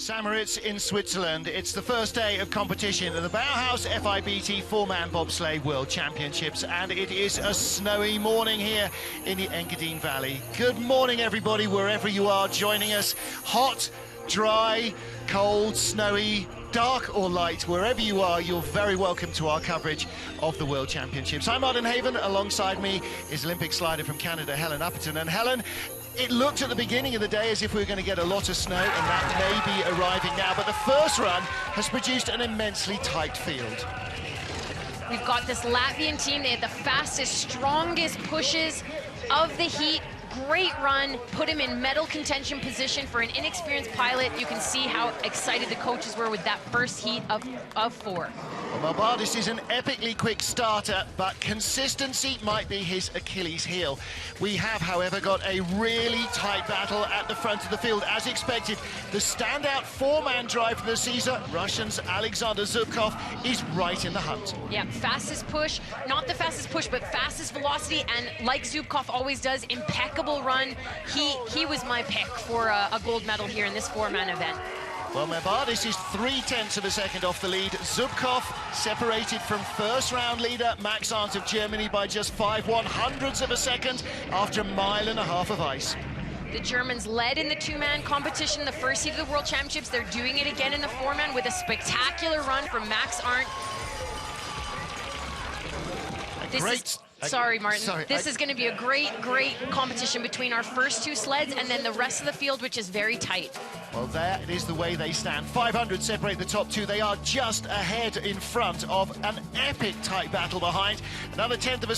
Moritz in Switzerland. It's the first day of competition at the Bauhaus FIBT four-man bobsleigh World Championships, and it is a snowy morning here in the Engadine Valley. Good morning, everybody, wherever you are joining us. Hot, dry, cold, snowy, dark or light, wherever you are, you're very welcome to our coverage of the World Championships. I'm Martin Haven. Alongside me is Olympic slider from Canada, Helen Upperton. And Helen, it looked at the beginning of the day as if we were going to get a lot of snow, and that may be arriving now, but the first run has produced an immensely tight field. We've got this Latvian team. They had the fastest, strongest pushes of the heat. Great run, put him in medal contention position. For an inexperienced pilot, you can see how excited the coaches were with that first heat of four. Well, Bobsleigh is an epically quick starter, but consistency might be his Achilles heel. We have, however, got a really tight battle at the front of the field. As expected, the standout four-man drive for the season, Russian's Alexander Zubkov, is right in the hunt. Yeah, fastest push, not the fastest push, but fastest velocity, and like Zubkov always does, impeccable run. He was my pick for a gold medal here in this four-man event. Well, Moritz is 0.3 of a second off the lead. Zubkov separated from first-round leader Max Arndt of Germany by just 5/100ths of a second after a mile and a half of ice. The Germans led in the two-man competition, the first heat of the World Championships. They're doing it again in the four-man with a spectacular run from Max Arndt. Sorry, Martin. This is going to be a great competition between our first two sleds and then the rest of the field, which is very tight. Well, that is the way they stand. 500 separate the top two. They are just ahead in front of an epic tight battle behind. Another 1/10 of a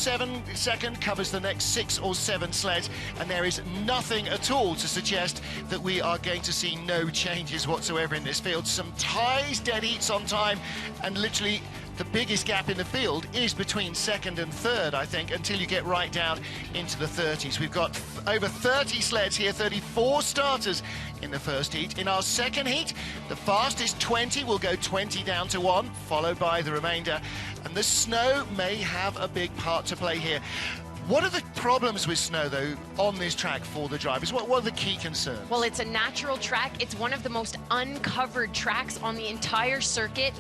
second covers the next 6 or 7 sleds, and there is nothing at all to suggest that we are going to see no changes whatsoever in this field. Some ties, dead heats on time, and literally the biggest gap in the field is between second and third, I think, until you get right down into the 30s. We've got over 30 sleds here, 34 starters in the first heat. In our second heat, the fastest 20 will go 20 down to 1, followed by the remainder. And the snow may have a big part to play here. What are the problems with snow, though, on this track for the drivers? What are the key concerns? Well, it's a natural track. It's one of the most uncovered tracks on the entire circuit.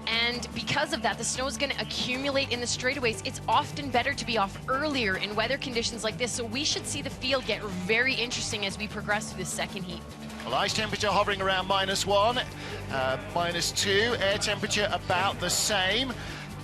And because of that, the snow is going to accumulate in the straightaways. It's often better to be off earlier in weather conditions like this, so we should see the field get very interesting as we progress through the second heat. Well, ice temperature hovering around -1, -2, air temperature about the same.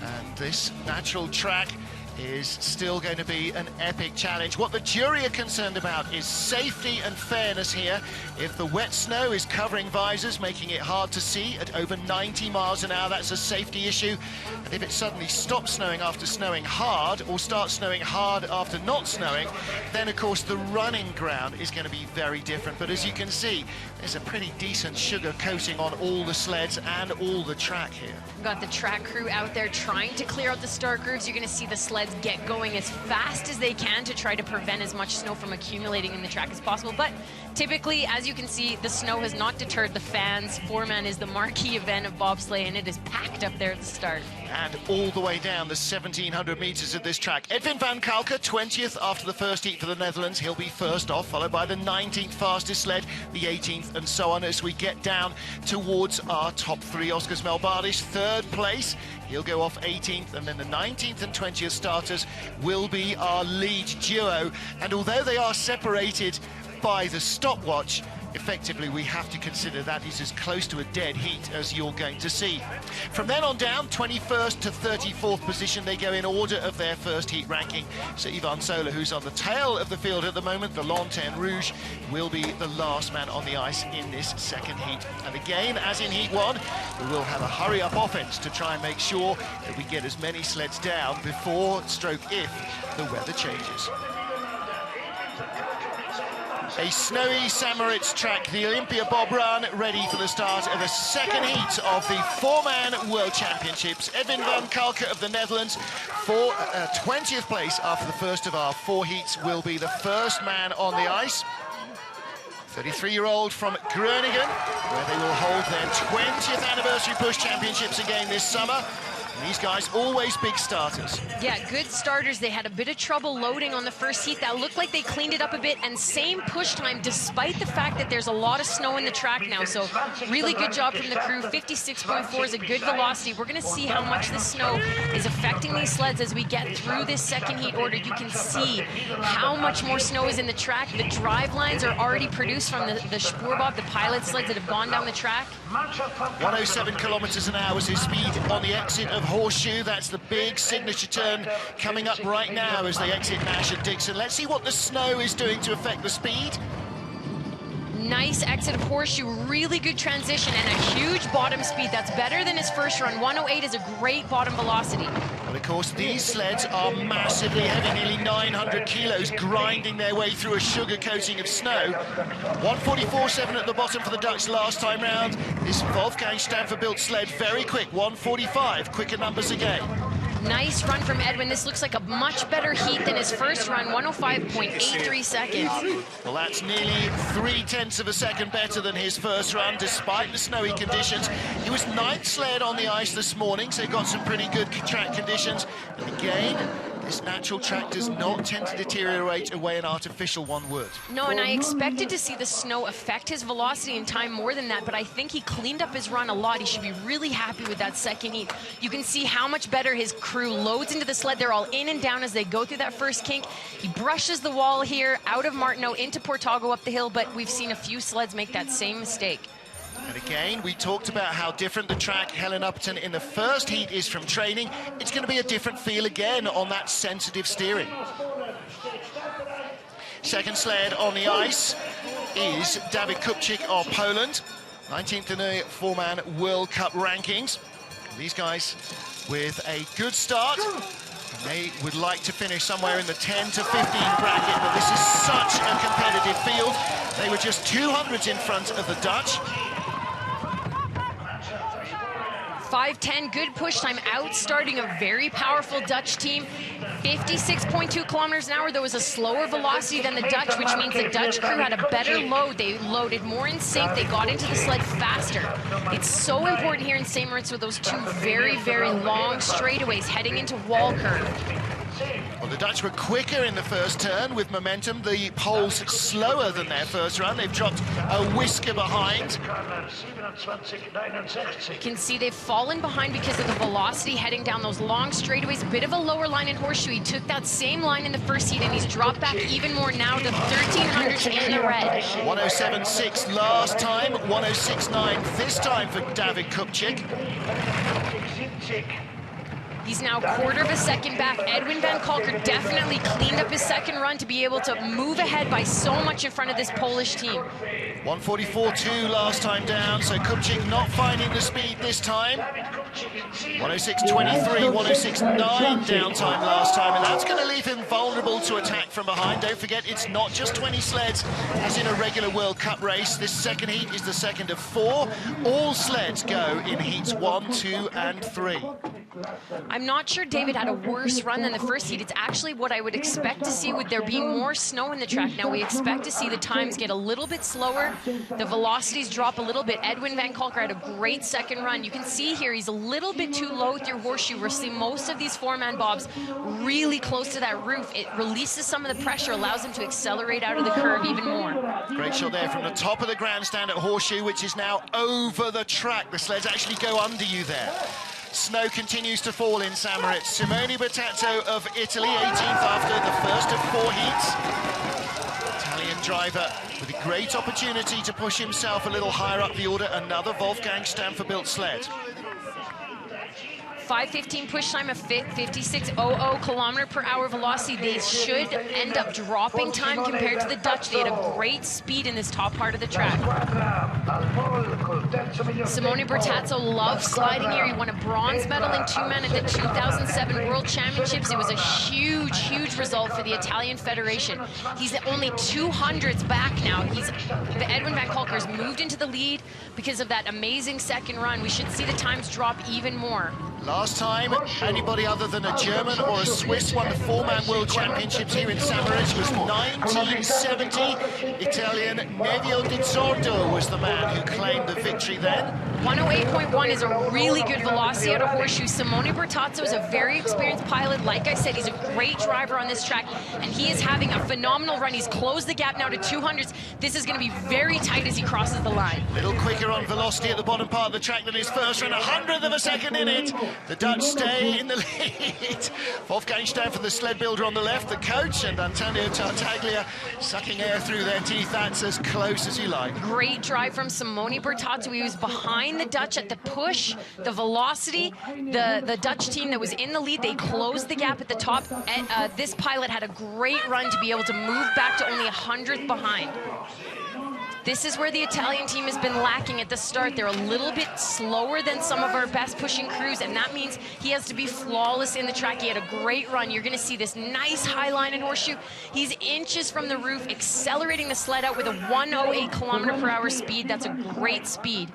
And this natural track is still going to be an epic challenge. What the jury are concerned about is safety and fairness here. If the wet snow is covering visors, making it hard to see at over 90 miles an hour, that's a safety issue. And if it suddenly stops snowing after snowing hard, or starts snowing hard after not snowing, then of course the running ground is going to be very different. But as you can see, there's a pretty decent sugar coating on all the sleds and all the track here. We've got the track crew out there trying to clear out the start grooves. You're going to see the sleds get going as fast as they can to try to prevent as much snow from accumulating in the track as possible. But typically, as you can see, the snow has not deterred the fans. Four-man is the marquee event of bobsleigh, and it is packed up there at the start. And all the way down the 1,700 meters of this track. Edwin van Kalker, 20th after the first heat for the Netherlands. He'll be first off, followed by the 19th fastest sled, the 18th, and so on as we get down towards our top 3. Oscar Smelbardish, 3rd place. He'll go off 18th, and then the 19th and 20th starters will be our lead duo. And although they are separated by the stopwatch, effectively we have to consider that is as close to a dead heat as you're going to see. From then on down, 21st to 34th position, they go in order of their first heat ranking. So Ivan Sola, who's on the tail of the field at the moment, the Lanterne Rouge, will be the last man on the ice in this second heat. And again, as in heat 1, we will have a hurry-up offense to try and make sure that we get as many sleds down before, if the weather changes. A snowy Moritz track, the Olympia Bob Run, ready for the start of the second heat of the four-man World Championships. Edwin van Kalker of the Netherlands, for 20th place after the first of our 4 heats, will be the first man on the ice. 33-year-old from Groningen, where they will hold their 20th anniversary push championships again this summer. These guys, always big starters. Yeah, good starters. They had a bit of trouble loading on the first heat. That looked like they cleaned it up a bit, and same push time despite the fact that there's a lot of snow in the track now. So really good job from the crew. 56.4 is a good velocity. We're going to see how much the snow is affecting these sleds as we get through this second heat order. You can see how much more snow is in the track. The drive lines are already produced from the Spoorbob, the pilot sleds that have gone down the track. 107 kilometers an hour is his speed on the exit of Horseshoe. That's the big signature turn coming up right now as they exit Nash and Dixon. Let's see what the snow is doing to affect the speed. Nice exit of Horseshoe, really good transition, and a huge bottom speed. That's better than his first run. 108 is a great bottom velocity. But of course, these sleds are massively heavy, nearly 900 kilos, grinding their way through a sugar coating of snow. 144.7 at the bottom for the Dutch last time round. This Wolfgang Stanford-built sled, very quick, 145, quicker numbers again. Nice run from Edwin. This looks like a much better heat than his first run, 105.83 seconds. Well, that's nearly 0.3 of a second better than his first run, despite the snowy conditions. He was 9th sled on the ice this morning, so he got some pretty good track conditions. And again, this natural track does not tend to deteriorate away an artificial one would. No, and I expected to see the snow affect his velocity and time more than that, but I think he cleaned up his run a lot. He should be really happy with that second heat. You can see how much better his crew loads into the sled. They're all in and down as they go through that first kink. He brushes the wall here out of Martineau into Portago up the hill, but we've seen a few sleds make that same mistake. And again, we talked about how different the track Helen Upton in the first heat is from training. It's going to be a different feel again on that sensitive steering. Second sled on the ice is Dawid Kupczyk of Poland, 19th in the four-man World Cup rankings. These guys with a good start. They would like to finish somewhere in the 10 to 15 bracket, but this is such a competitive field. They were just 200s in front of the Dutch. 5:10, good push time, outstarting a very powerful Dutch team. 56.2 kilometers an hour. There was a slower velocity than the Dutch, which means the Dutch crew had a better load. They loaded more in sync. They got into the sled faster. It's so important here in St. Moritz with those two very, very long straightaways heading into wall curve. Well, the Dutch were quicker in the first turn with momentum. The Poles slower than their first run. They've dropped a whisker behind. You can see they've fallen behind because of the velocity heading down those long straightaways. A bit of a lower line in Horseshoe. He took that same line in the first heat, and he's dropped back even more now to 1300s in the red. 107.6 last time, 106.9 this time for Dawid Kupczyk. He's now a quarter of a second back. Edwin van Kalker definitely cleaned up his second run to be able to move ahead by so much in front of this Polish team. 144.2 last time down, so Kupczyk not finding the speed this time. 106.23, 106.9 downtime last time, and that's going to leave him vulnerable to attack from behind. Don't forget, it's not just 20 sleds as in a regular World Cup race. This second heat is the second of 4. All sleds go in heats 1, 2, and 3. I'm not sure David had a worse run than the first heat. It's actually what I would expect to see with there being more snow in the track. Now we expect to see the times get a little bit slower, the velocities drop a little bit. Edwin van Kalker had a great second run. You can see here he's a little bit too low through Horseshoe. We're seeing most of these four-man bobs really close to that roof. It releases some of the pressure, allows him to accelerate out of the curve even more. Great shot there from the top of the grandstand at Horseshoe, which is now over the track. The sleds actually go under you there. Snow continues to fall in St. Moritz. Simone Bertazzo of Italy, 18th after the first of 4 heats. Italian driver with a great opportunity to push himself a little higher up the order. Another Wolfgang Stanford-built sled. 5:15 push time of 56.00 kilometer per hour velocity. They should end up dropping time compared to the Dutch. They had a great speed in this top part of the track. Simone Bertazzo loves sliding here. He won a bronze medal in 2-man at the 2007 World Championships. It was a huge, huge result for the Italian Federation. He's only 200s back now. Edwin van Kalker's moved into the lead because of that amazing second run. We should see the times drop even more. Last time, anybody other than a German or a Swiss won the 4-man World Championships here in St. Moritz was 1970. Italian Nevio Di Zordo was the man who claimed the victory then. 108.1 is a really good velocity out of Horseshoe. Simone Bertazzo is a very experienced pilot. Like I said, he's a great driver on this track, and he is having a phenomenal run. He's closed the gap now to 200s. This is going to be very tight as he crosses the line. A little quicker on velocity at the bottom part of the track than his first run, 100th of a second in it. The Dutch stay in the lead. Wolfgang Stein for the sled builder on the left, the coach, and Antonio Tartaglia sucking air through their teeth. That's as close as you like. Great drive from Simone Bertazzo. He was behind the Dutch at the push, the velocity. The Dutch team that was in the lead, they closed the gap at the top. And, this pilot had a great run to be able to move back to only 100th behind. This is where the Italian team has been lacking at the start. They're a little bit slower than some of our best pushing crews, and that means he has to be flawless in the track. He had a great run. You're going to see this nice high line in Horseshoe. He's inches from the roof, accelerating the sled out with a 108 km/h speed. That's a great speed.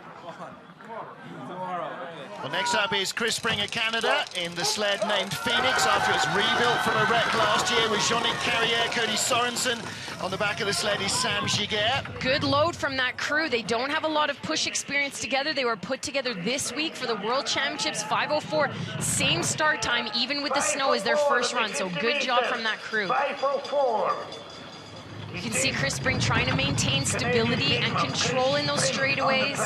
Well, next up is Chris Springer, Canada, in the sled named Phoenix, after it's rebuilt from a wreck last year with Jean-Nic Carrière, Cody Sorensen. On the back of the sled is Sam Giguère. Good load from that crew. They don't have a lot of push experience together. They were put together this week for the World Championships, 5:04. Same start time, even with the snow, as their first run, so good job from that crew. You can see Chris Spring trying to maintain stability and control in those straightaways.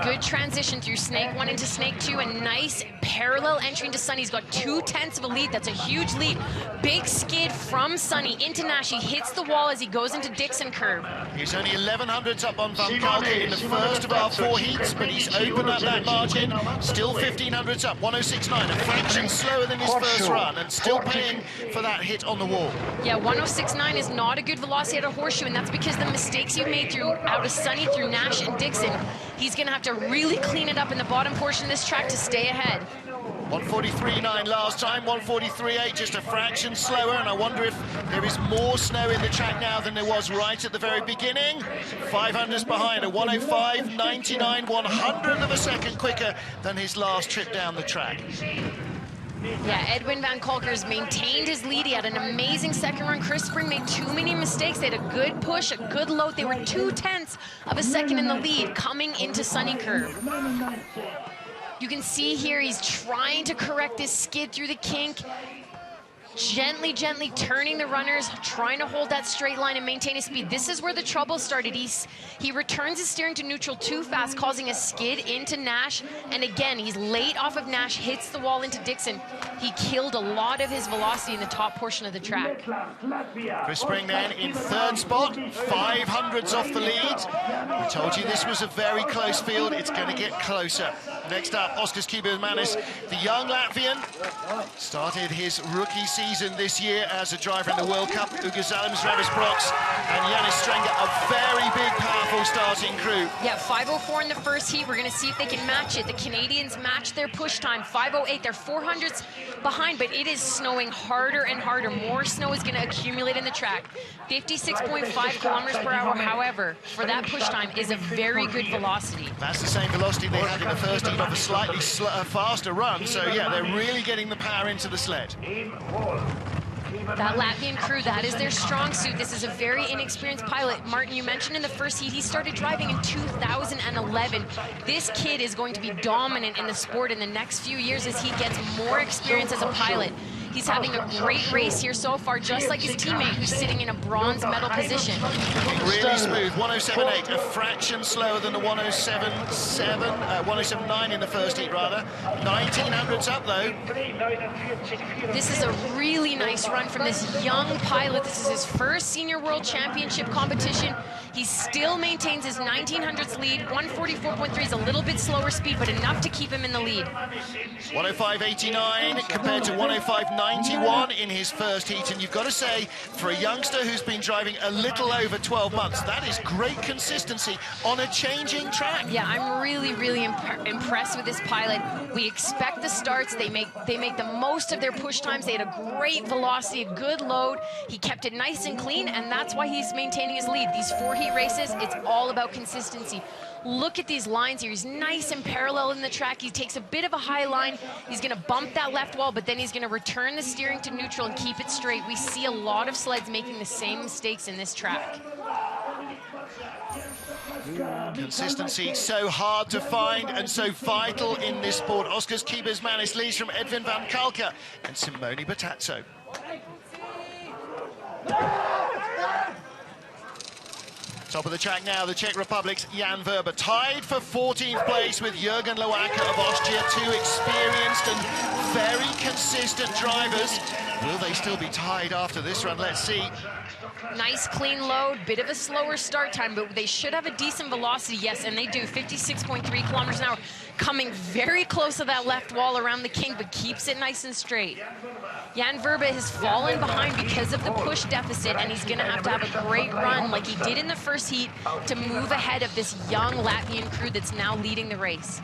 Good transition through Snake 1 into Snake 2, a nice parallel entry into Sunny. He's got 2/10 of a lead. That's a huge lead. Big skid from Sunny into Nash. He hits the wall as he goes into Dixon curve. He's only 1100ths up on Van Kalken in the first of our 4 heats, but he's opened up that margin. Still 1500ths up, 106.9, a fraction slower than his first run, and still paying for that hit on the wall. Yeah, 106.9 is not a good velocity out of Horseshoe, and that's because the mistakes you've made out of Sunny through Nash and Dixon, he's going to have to really clean it up in the bottom portion of this track to stay ahead. 143.9 last time, 143.8, just a fraction slower, and I wonder if there is more snow in the track now than there was right at the very beginning. 500s behind, a 105.99, 100th of a second quicker than his last trip down the track. Yeah, Edwin Van Kalker's maintained his lead. He had an amazing second run. Chris Spring made too many mistakes. They had a good push, a good load. They were 2/10 of a second in the lead coming into Sunny Curve. You can see here he's trying to correct this skid through the kink. Gently, gently turning the runners, trying to hold that straight line and maintain his speed. This is where the trouble started. He returns his steering to neutral too fast, causing a skid into Nash. And again, he's late off of Nash, hits the wall into Dixon. He killed a lot of his velocity in the top portion of the track. Chris Spring then in third spot, 500s off the lead. We told you this was a very close field. It's going to get closer. Next up, Oskars Kybermanis, the young Latvian, started his rookie season this year as a driver in the World Cup. Ugo Zalems, Ravis Brox, and Yanis Strenger, a very big, powerful starting crew. Yeah, 5:04 in the first heat. We're going to see if they can match it. The Canadians match their push time, 5:08. They're 400s behind, but it is snowing harder and harder. More snow is going to accumulate in the track. 56.5 km/h, however, for that push time is a very good velocity. That's the same velocity they had in the first heat of a slightly faster run. So, yeah, they're really getting the power into the sled. That Latvian crew, that is their strong suit. This is a very inexperienced pilot. Martin, you mentioned in the first heat, he started driving in 2011. This kid is going to be dominant in the sport in the next few years as he gets more experience as a pilot. He's having a great race here so far, just like his teammate who's sitting in a bronze medal position. Really smooth, 107.8, a fraction slower than the 107.9 in the first heat, rather. 1900s up, though. This is a really nice run from this young pilot. This is his first Senior World Championship competition. He still maintains his 1900s lead. 144.3 is a little bit slower speed, but enough to keep him in the lead. 105.89 compared to 105.91 in his first heat. And you've got to say, for a youngster who's been driving a little over 12 months, that is great consistency on a changing track. Yeah, I'm really, really impressed with this pilot. We expect the starts. They make the most of their push times. They had a great velocity, a good load. He kept it nice and clean, and that's why he's maintaining his lead. These 4 heats heat races, it's all about consistency. Look at these lines here. He's nice and parallel in the track. He takes a bit of a high line. He's going to bump that left wall, but then he's going to return the steering to neutral and keep it straight. We see a lot of sleds making the same mistakes in this track. Consistency so hard to find and so vital in this sport. Oscar's Kiebers-Manis leads from Edwin van Kalker and Simone Batazzo. Top of the track now, the Czech Republic's Jan Verba, tied for 14th place with Jürgen Loacker of Austria, two experienced and very consistent drivers. Will they still be tied after this run? Let's see. Nice clean load, bit of a slower start time, but they should have a decent velocity, yes, and they do, 56.3 kilometers an hour, coming very close to that left wall around the king, but keeps it nice and straight. Jan Verba has fallen behind because of the push deficit, and he's gonna have to have a great run like he did in the first heat to move ahead of this young Latvian crew that's now leading the race.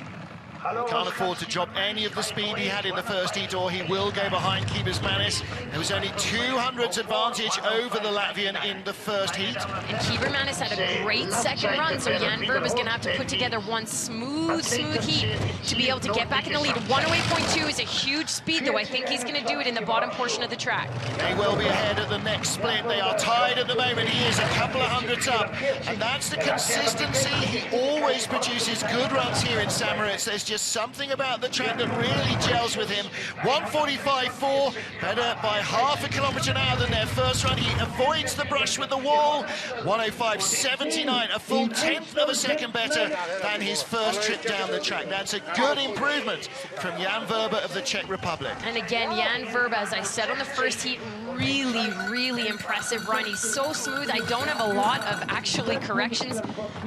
He can't afford to drop any of the speed he had in the first heat, or he will go behind Kiebers-Manis. There was only 200s advantage over the Latvian in the first heat. And Kiebers-Manis had a great second run, so Jan Verba's going to have to put together one smooth heat to be able to get back in the lead. 108.2 is a huge speed, though. I think he's going to do it in the bottom portion of the track. They will be ahead at the next split. They are tied at the moment. He is a couple of hundreds up, and that's the consistency. He always produces good runs here in St. Moritz. There's just something about the track that really gels with him. 1:45.4, better by half a kilometre an hour than their first run. He avoids the brush with the wall. 1:05.79, a full 10th of a second better than his first trip down the track. That's a good improvement from Jan Verba of the Czech Republic. And again, Jan Verba, as I said on the first heat, really impressive run. He's so smooth. I don't have a lot of actually corrections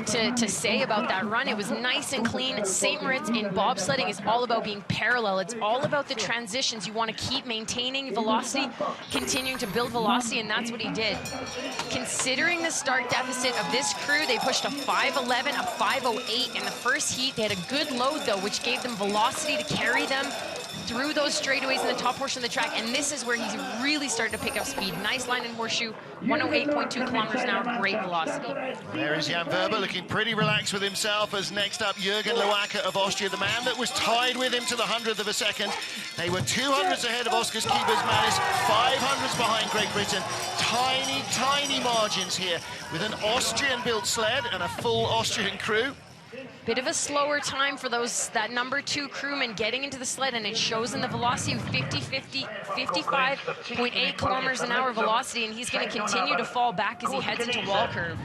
to say about that run. It was nice and clean. St. Moritz in bobsledding is all about being parallel. It's all about the transitions. You want to keep maintaining velocity, continuing to build velocity, and that's what he did. Considering the start deficit of this crew, they pushed a 5:11, a 5:08 in the first heat. They had a good load, though, which gave them velocity to carry them through those straightaways in the top portion of the track, and this is where he's really started to pick up speed. Nice line in horseshoe, 108.2 kilometers an hour, great velocity. There is Jan Verba looking pretty relaxed with himself, as next up Jürgen Loacker of Austria, the man that was tied with him to the 100th of a second. They were 200s ahead of Oscar's Kiebers-Manis, 500s behind Great Britain. Tiny margins here with an Austrian-built sled and a full Austrian crew. Bit of a slower time for that number 2 crewman getting into the sled, and it shows in the velocity of 55.8 kilometers an hour velocity, and he's going to continue to fall back as he heads into wall curve.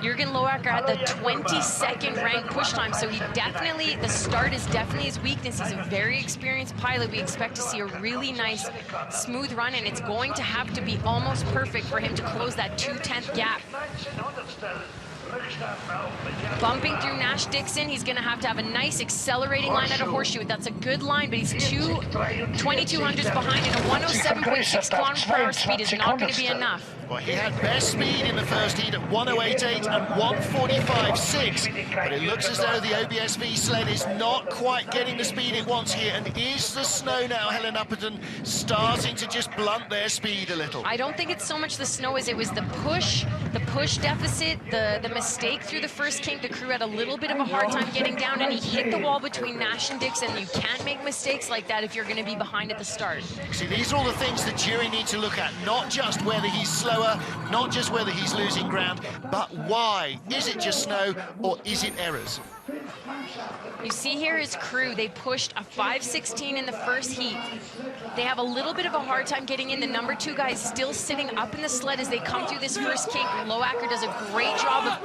Jürgen Loacker had the 22nd ranked push time, so the start is definitely his weakness. He's a very experienced pilot. We expect to see a really nice, smooth run, and it's going to have to be almost perfect for him to close that 2/10 gap. Bumping through Nash Dixon, he's going to have a nice accelerating line at a horseshoe. That's a good line, but he's 2200s behind, and a 107.6 kilometers per hour speed is not going to be enough. Well, he had best speed in the first heat at 1:08.8 and 1:45.6, but it looks as though the OBSV sled is not quite getting the speed it wants here. And is the snow now, Helen Upperton, starting to just blunt their speed a little? I don't think it's so much the snow as it was the push deficit, the mistake through the first kink. The crew had a little bit of a hard time getting down, and he hit the wall between Nash and Dixon. You can't make mistakes like that if you're going to be behind at the start. See, these are all the things the jury need to look at, not just whether he's slower, not just whether he's losing ground, but why. Is it just snow, or is it errors? You see here his crew, they pushed a 5:16 in the first heat. They have a little bit of a hard time getting in. The number 2 guy is still sitting up in the sled as they come through this first kink. Loacker does a great job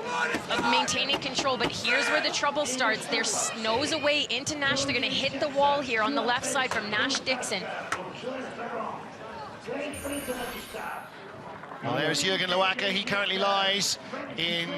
of maintaining control, but here's where the trouble starts. They're nose away into Nash. They're going to hit the wall here on the left side from Nash Dixon. Well, there's Jürgen Loacker. He currently lies in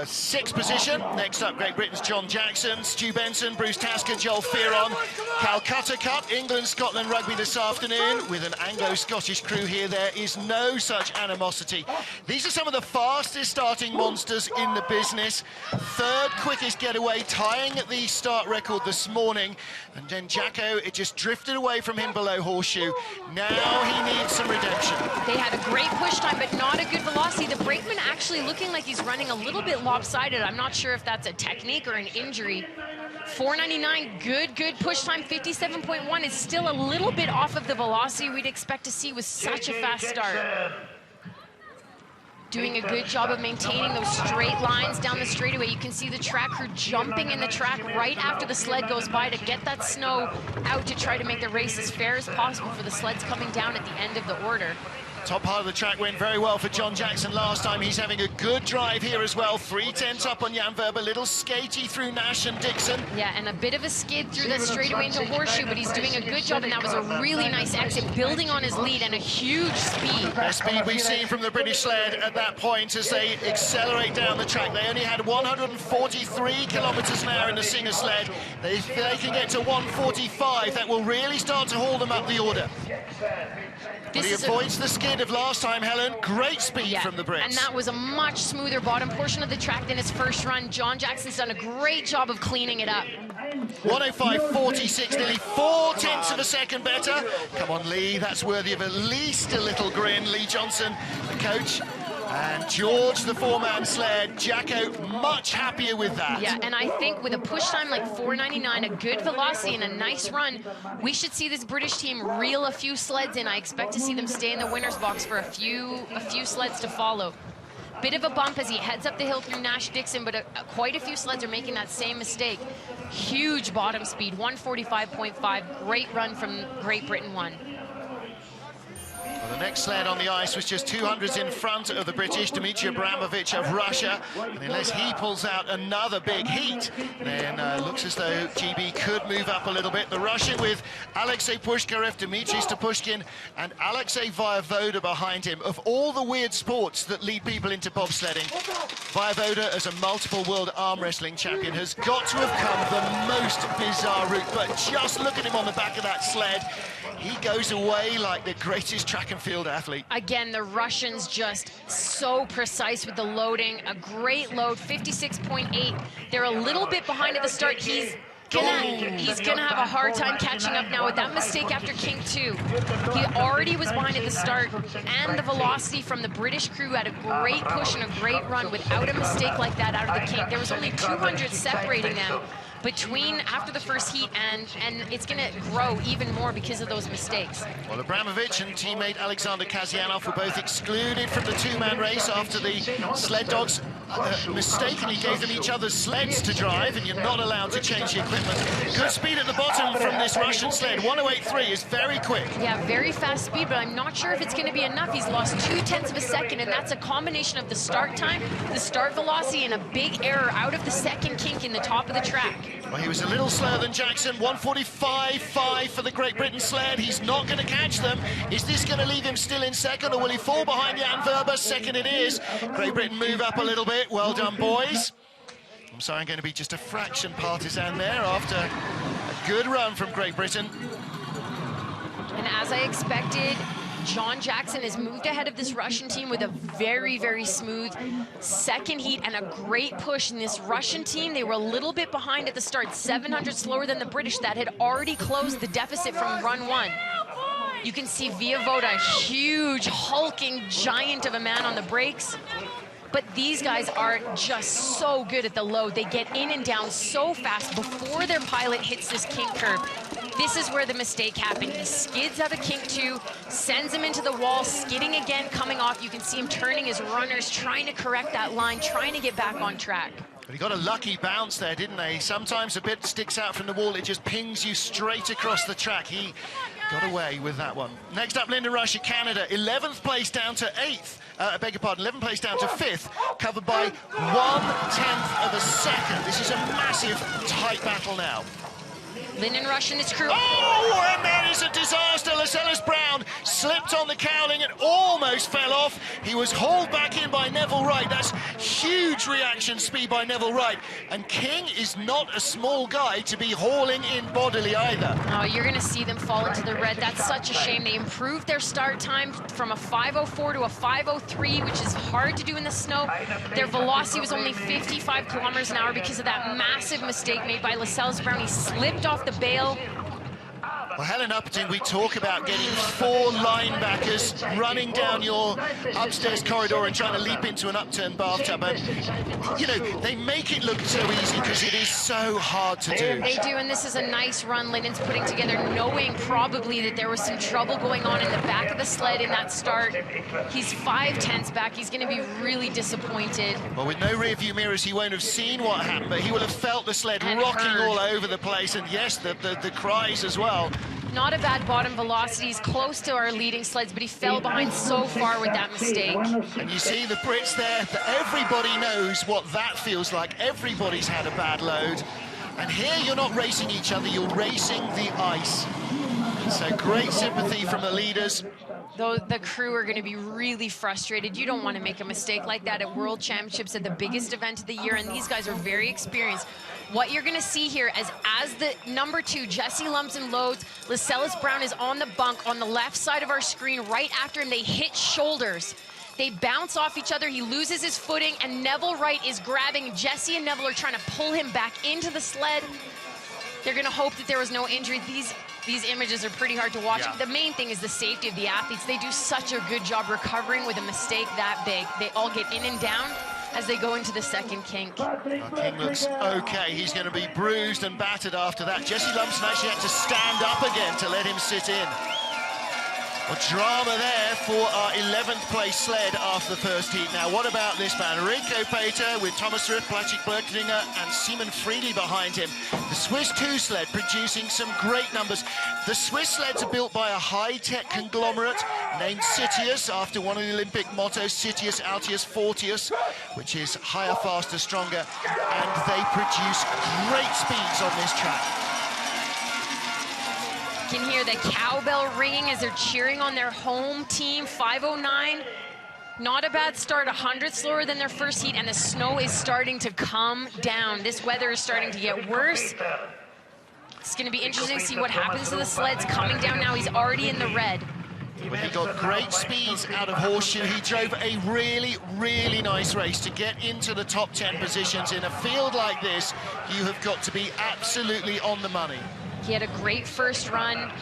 6th position. Next up, Great Britain's John Jackson, Stu Benson, Bruce Tasker, Joel Fearon. Calcutta Cup, England-Scotland rugby this afternoon with an Anglo-Scottish crew here. There is no such animosity. These are some of the fastest starting monsters in the business. 3rd quickest getaway, tying at the start record this morning. And then Jacko, it just drifted away from him below horseshoe. Now he needs some redemption. They had a great push time, but not a good velocity. actually looking like he's running a little bit lopsided. I'm not sure if that's a technique or an injury. 4.99, good push time. 57.1 is still a little bit off of the velocity we'd expect to see with such a fast start. Doing a good job of maintaining those straight lines down the straightaway. You can see the track crew jumping in the track right after the sled goes by to get that snow out to try to make the race as fair as possible for the sleds coming down at the end of the order. Top part of the track went very well for John Jackson last time. He's having a good drive here as well. 3/10 up on Jan Verber, little skatey through Nash and Dixon. Yeah, and a bit of a skid through that straightaway into Horseshoe, but he's doing a good job, and that was a really nice exit, building on his lead and a huge speed. Best speed we've seen from the British sled at that point as they accelerate down the track. They only had 143 kilometers an hour in the Singer sled. If they can get to 145, that will really start to haul them up the order. But he avoids the skid of last time, Helen. Great speed from the Brits. And that was a much smoother bottom portion of the track than his first run. John Jackson's done a great job of cleaning it up. 105.46, nearly 4/10 of a second better. Come on, Lee, that's worthy of at least a little grin. Lee Johnson, the coach. And George, the four-man sled, Jacko, much happier with that. Yeah, and I think with a push time like 4.99, a good velocity and a nice run, we should see this British team reel a few sleds in. I expect to see them stay in the winner's box for a few sleds to follow. Bit of a bump as he heads up the hill through Nash Dixon, but quite a few sleds are making that same mistake. Huge bottom speed, 145.5. Great run from Great Britain won. Well, the next sled on the ice was just 200s in front of the British, Dmitry Abramovich of Russia. And unless he pulls out another big heat, then looks as though GB could move up a little bit. The Russian with Alexei Pushkarev, Dmitry Stopushkin, and Alexei Voyevoda behind him. Of all the weird sports that lead people into bobsledding, Voyevoda, as a multiple world arm wrestling champion, has got to have come the most bizarre route. But just look at him on the back of that sled. He goes away like the greatest track and field athlete. Again, the Russians just so precise with the loading. A great load, 56.8. They're a little bit behind at the start. He's gonna have a hard time catching up now with that mistake after King 2. He already was behind at the start, and the velocity from the British crew had a great push and a great run without a mistake like that out of the King. There was only 200 separating them between after the first heat, and it's going to grow even more because of those mistakes. Well, Abramovich and teammate Alexander Kasyanov were both excluded from the two-man race after the sled dogs mistakenly gave them each other's sleds to drive, and you're not allowed to change the equipment. Good speed at the bottom from this Russian sled. 108.3 is very quick. Yeah, very fast speed, but I'm not sure if it's going to be enough. He's lost 2/10 of a second, and that's a combination of the start time, the start velocity, and a big error out of the second kink in the top of the track. Well, he was a little slower than Jackson. 145.5 for the Great Britain sled. He's not going to catch them. Is this going to leave him still in second, or will he fall behind Jan Verber? Second it is. Great Britain move up a little bit. Well done, boys. I'm sorry, I'm going to be just a fraction partisan there after a good run from Great Britain. And as I expected, John Jackson has moved ahead of this Russian team with a very, very smooth second heat and a great push. In this Russian team, they were a little bit behind at the start, 700 slower than the British that had already closed the deficit from run one. You can see Voyevoda, huge, hulking giant of a man on the brakes. But these guys are just so good at the load. They get in and down so fast before their pilot hits this kink curve. This is where the mistake happened. He skids out of kink 2, sends him into the wall, skidding again, coming off. You can see him turning his runners, trying to correct that line, trying to get back on track. But he got a lucky bounce there, didn't they? Sometimes a bit sticks out from the wall, it just pings you straight across the track. He got away with that one. Next up, Lyndon Rush of Canada, 11th place down to 8th. I beg your pardon, 11th place down to 5th, covered by 1/10 of a second. This is a massive, tight battle now. Lyndon Rush and his crew. Oh, and that is a disaster. Lascelles Brown slipped on the cowling and almost fell off. He was hauled back in by Neville Wright. That's huge reaction speed by Neville Wright. And King is not a small guy to be hauling in bodily either. Oh, you're going to see them fall into the red. That's such a shame. They improved their start time from a 5:04 to a 5:03, which is hard to do in the snow. Their velocity was only 55 kilometers an hour because of that massive mistake made by Lascelles Brown. He slipped off the bail. Well, Helen Upton, we talk about getting 4 linebackers running down your upstairs corridor and trying to leap into an upturned bathtub. And, you know, they make it look so easy because it is so hard to do. They do, and this is a nice run Lyndon's putting together, knowing probably that there was some trouble going on in the back of the sled in that start. He's 5/10ths back. He's going to be really disappointed. Well, with no rear view mirrors, he won't have seen what happened, but he will have felt the sled rocking all over the place, and yes, the cries as well. Not a bad bottom velocity. He's close to our leading sleds, but he fell behind so far with that mistake. And you see the Brits there, everybody knows what that feels like. Everybody's had a bad load. And here you're not racing each other, you're racing the ice. So great sympathy from the leaders. Though the crew are going to be really frustrated. You don't want to make a mistake like that at World Championships, at the biggest event of the year, and these guys are very experienced. What you're going to see here as the number 2, Jesse Lumsden loads, Lascelles Brown is on the bunk on the left side of our screen. Right after him, they hit shoulders. They bounce off each other. He loses his footing, and Neville Wright is grabbing. Jesse and Neville are trying to pull him back into the sled. They're going to hope that there was no injury. These images are pretty hard to watch. Yeah. The main thing is the safety of the athletes. They do such a good job recovering with a mistake that big. They all get in and down as they go into the second kink. King looks okay. He's going to be bruised and battered after that. Jesse Lumsden actually had to stand up again to let him sit in. Well, drama there for our 11th place sled after the first heat. Now, what about this man? Rico Pater with Thomas Rupp, Patrick Berklinger and Simon Friedli behind him. The Swiss 2 sled producing some great numbers. The Swiss sleds are built by a high-tech conglomerate named Citius, after one of the Olympic mottos, Citius, Altius, Fortius, which is higher, faster, stronger. And they produce great speeds on this track. You can hear the cowbell ringing as they're cheering on their home team. 5:09, not a bad start, 100 slower than their first heat, and the snow is starting to come down. This weather is starting to get worse. It's going to be interesting to see what happens to the sleds coming down now. He's already in the red. Well, he got great speeds out of Horseshoe. He drove a really, really nice race to get into the top 10 positions. In a field like this, you have got to be absolutely on the money. He had a great first run.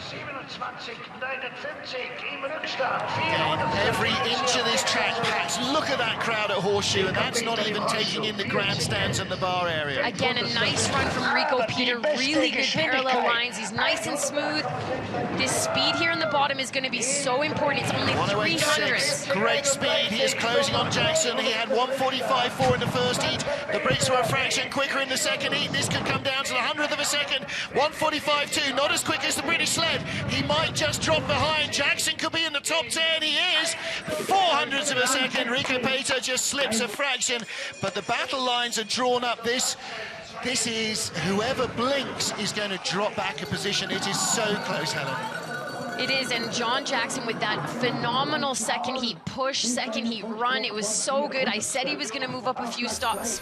Every inch of this track packed. Look at that crowd at Horseshoe, and that's not even taking in the grandstands and the bar area. Again, a nice run from Rico Peter. Really good parallel lines. He's nice and smooth. This speed here in the bottom is going to be so important. It's only 300. Great speed. He is closing on Jackson. He had 1:45.4 in the first heat. The Brits were a fraction quicker in the second heat. This could come down to the 100th of a second. 1:45.2, not as quick as the British sled. He might just drop behind. Jackson could be in the top 10. He is. 400ths of a second. Rico Pater just slips a fraction, but the battle lines are drawn up. This is, whoever blinks is going to drop back a position. It is so close, Helen. It is, and John Jackson with that phenomenal second heat push, second heat run. It was so good. I said he was going to move up a few spots.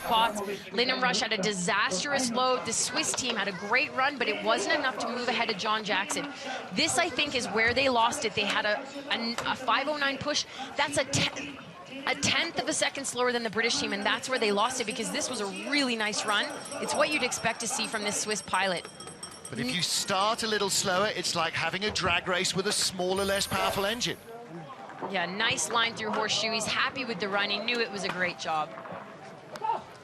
Lyndon Rush had a disastrous load. The Swiss team had a great run, but it wasn't enough to move ahead of John Jackson. This, I think, is where they lost it. They had a 5:09 push. That's a 10th of a second slower than the British team, and that's where they lost it, because this was a really nice run. It's what you'd expect to see from this Swiss pilot. But if you start a little slower, it's like having a drag race with a smaller, less powerful engine. Yeah, nice line through Horseshoe. He's happy with the run. He knew it was a great job.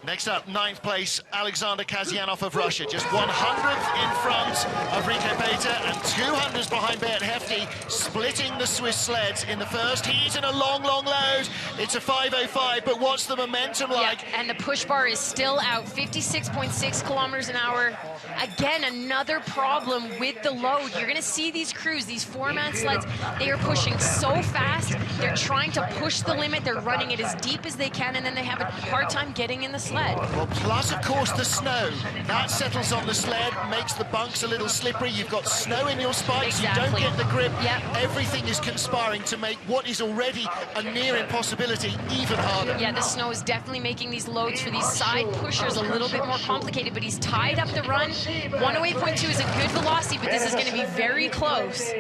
Next up, 9th place, Alexander Kazyanov of Russia. Just 100th in front of Rico Pater and 200s behind Bert Hefty, splitting the Swiss sleds in the first heat and a long, long load. It's a 5:05, but what's the momentum like? Yeah, and the push bar is still out, 56.6 kilometers an hour. Again, another problem with the load. You're going to see these crews, these 4-man sleds, they are pushing so fast. They're trying to push the limit. They're running it as deep as they can, and then they have a hard time getting in the sled. Well, plus, of course, the snow. That settles on the sled, makes the bunks a little slippery. You've got snow in your spikes. Exactly. You don't get the grip. Yep. Everything is conspiring to make what is already a near impossibility even harder. Yeah, the snow is definitely making these loads for these side pushers a little bit more complicated, but he's tied up the run. 108.2 is a good velocity, but this is going to be very close.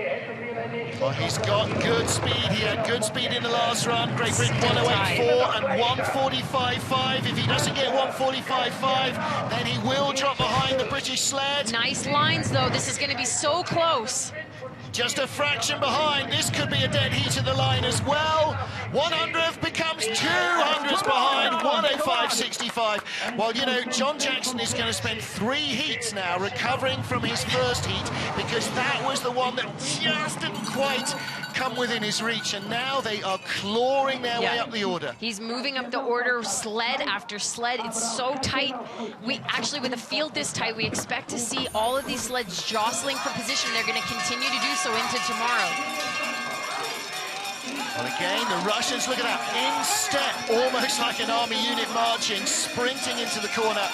Well, he's got good speed. He had good speed in the last run. Great Britain 108.4 and 1:45.5. If he doesn't get 1:45.5, then he will drop behind the British sled. Nice lines, though. This is going to be so close. Just a fraction behind. This could be a dead heat of the line as well. 100th becomes 200ths behind, 1:05.65. Well, you know, John Jackson is going to spend 3 heats now recovering from his first heat, because that was the one that just didn't quite come within his reach, and now they are clawing their way up the order. He's moving up the order, sled after sled. It's so tight. We actually, with a field this tight, we expect to see all of these sleds jostling for position. They're going to continue to do so into tomorrow. Well, again, the Russians, look at that, in step, almost like an army unit marching, sprinting into the corner.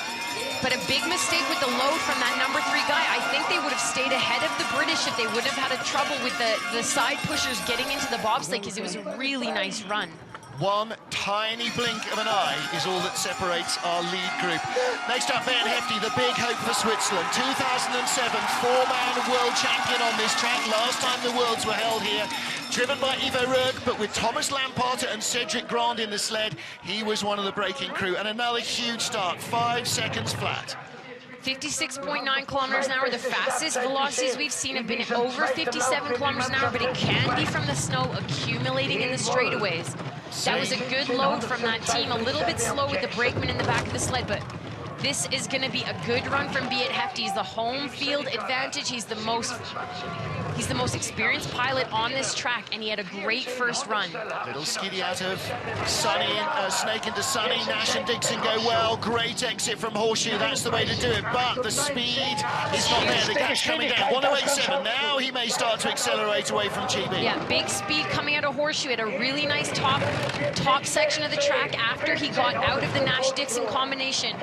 But a big mistake with the load from that number 3 guy. I think they would have stayed ahead of the British if they wouldn't have had a trouble with the side pushers getting into the bobsleigh, because it was a really nice run. One tiny blink of an eye is all that separates our lead group. Next up, Beat Hefty, the big hope for Switzerland. 2007 4-man world champion on this track. Last time the Worlds were held here. Driven by Ivo Rög, but with Thomas Lamparter and Cedric Grand in the sled, he was one of the braking crew. And another huge start, 5 seconds flat. 56.9 kilometers an hour. The fastest velocities we've seen have been over 57 kilometers an hour, but it can be from the snow accumulating in the straightaways. That was a good load from that team. A little bit slow with the brakeman in the back of the sled, but this is going to be a good run from Beat Hefty. He's the home field advantage. He's the most experienced pilot on this track, and he had a great first run. Little skiddy out of Sunny, Snake into Sunny. Nash and Dixon go well. Great exit from Horseshoe. That's the way to do it. But the speed is not there. The gap's coming down. 1:08.7. Now he may start to accelerate away from GB. Yeah, big speed coming out of Horseshoe. Had a really nice top section of the track after he got out of the Nash-Dixon combination.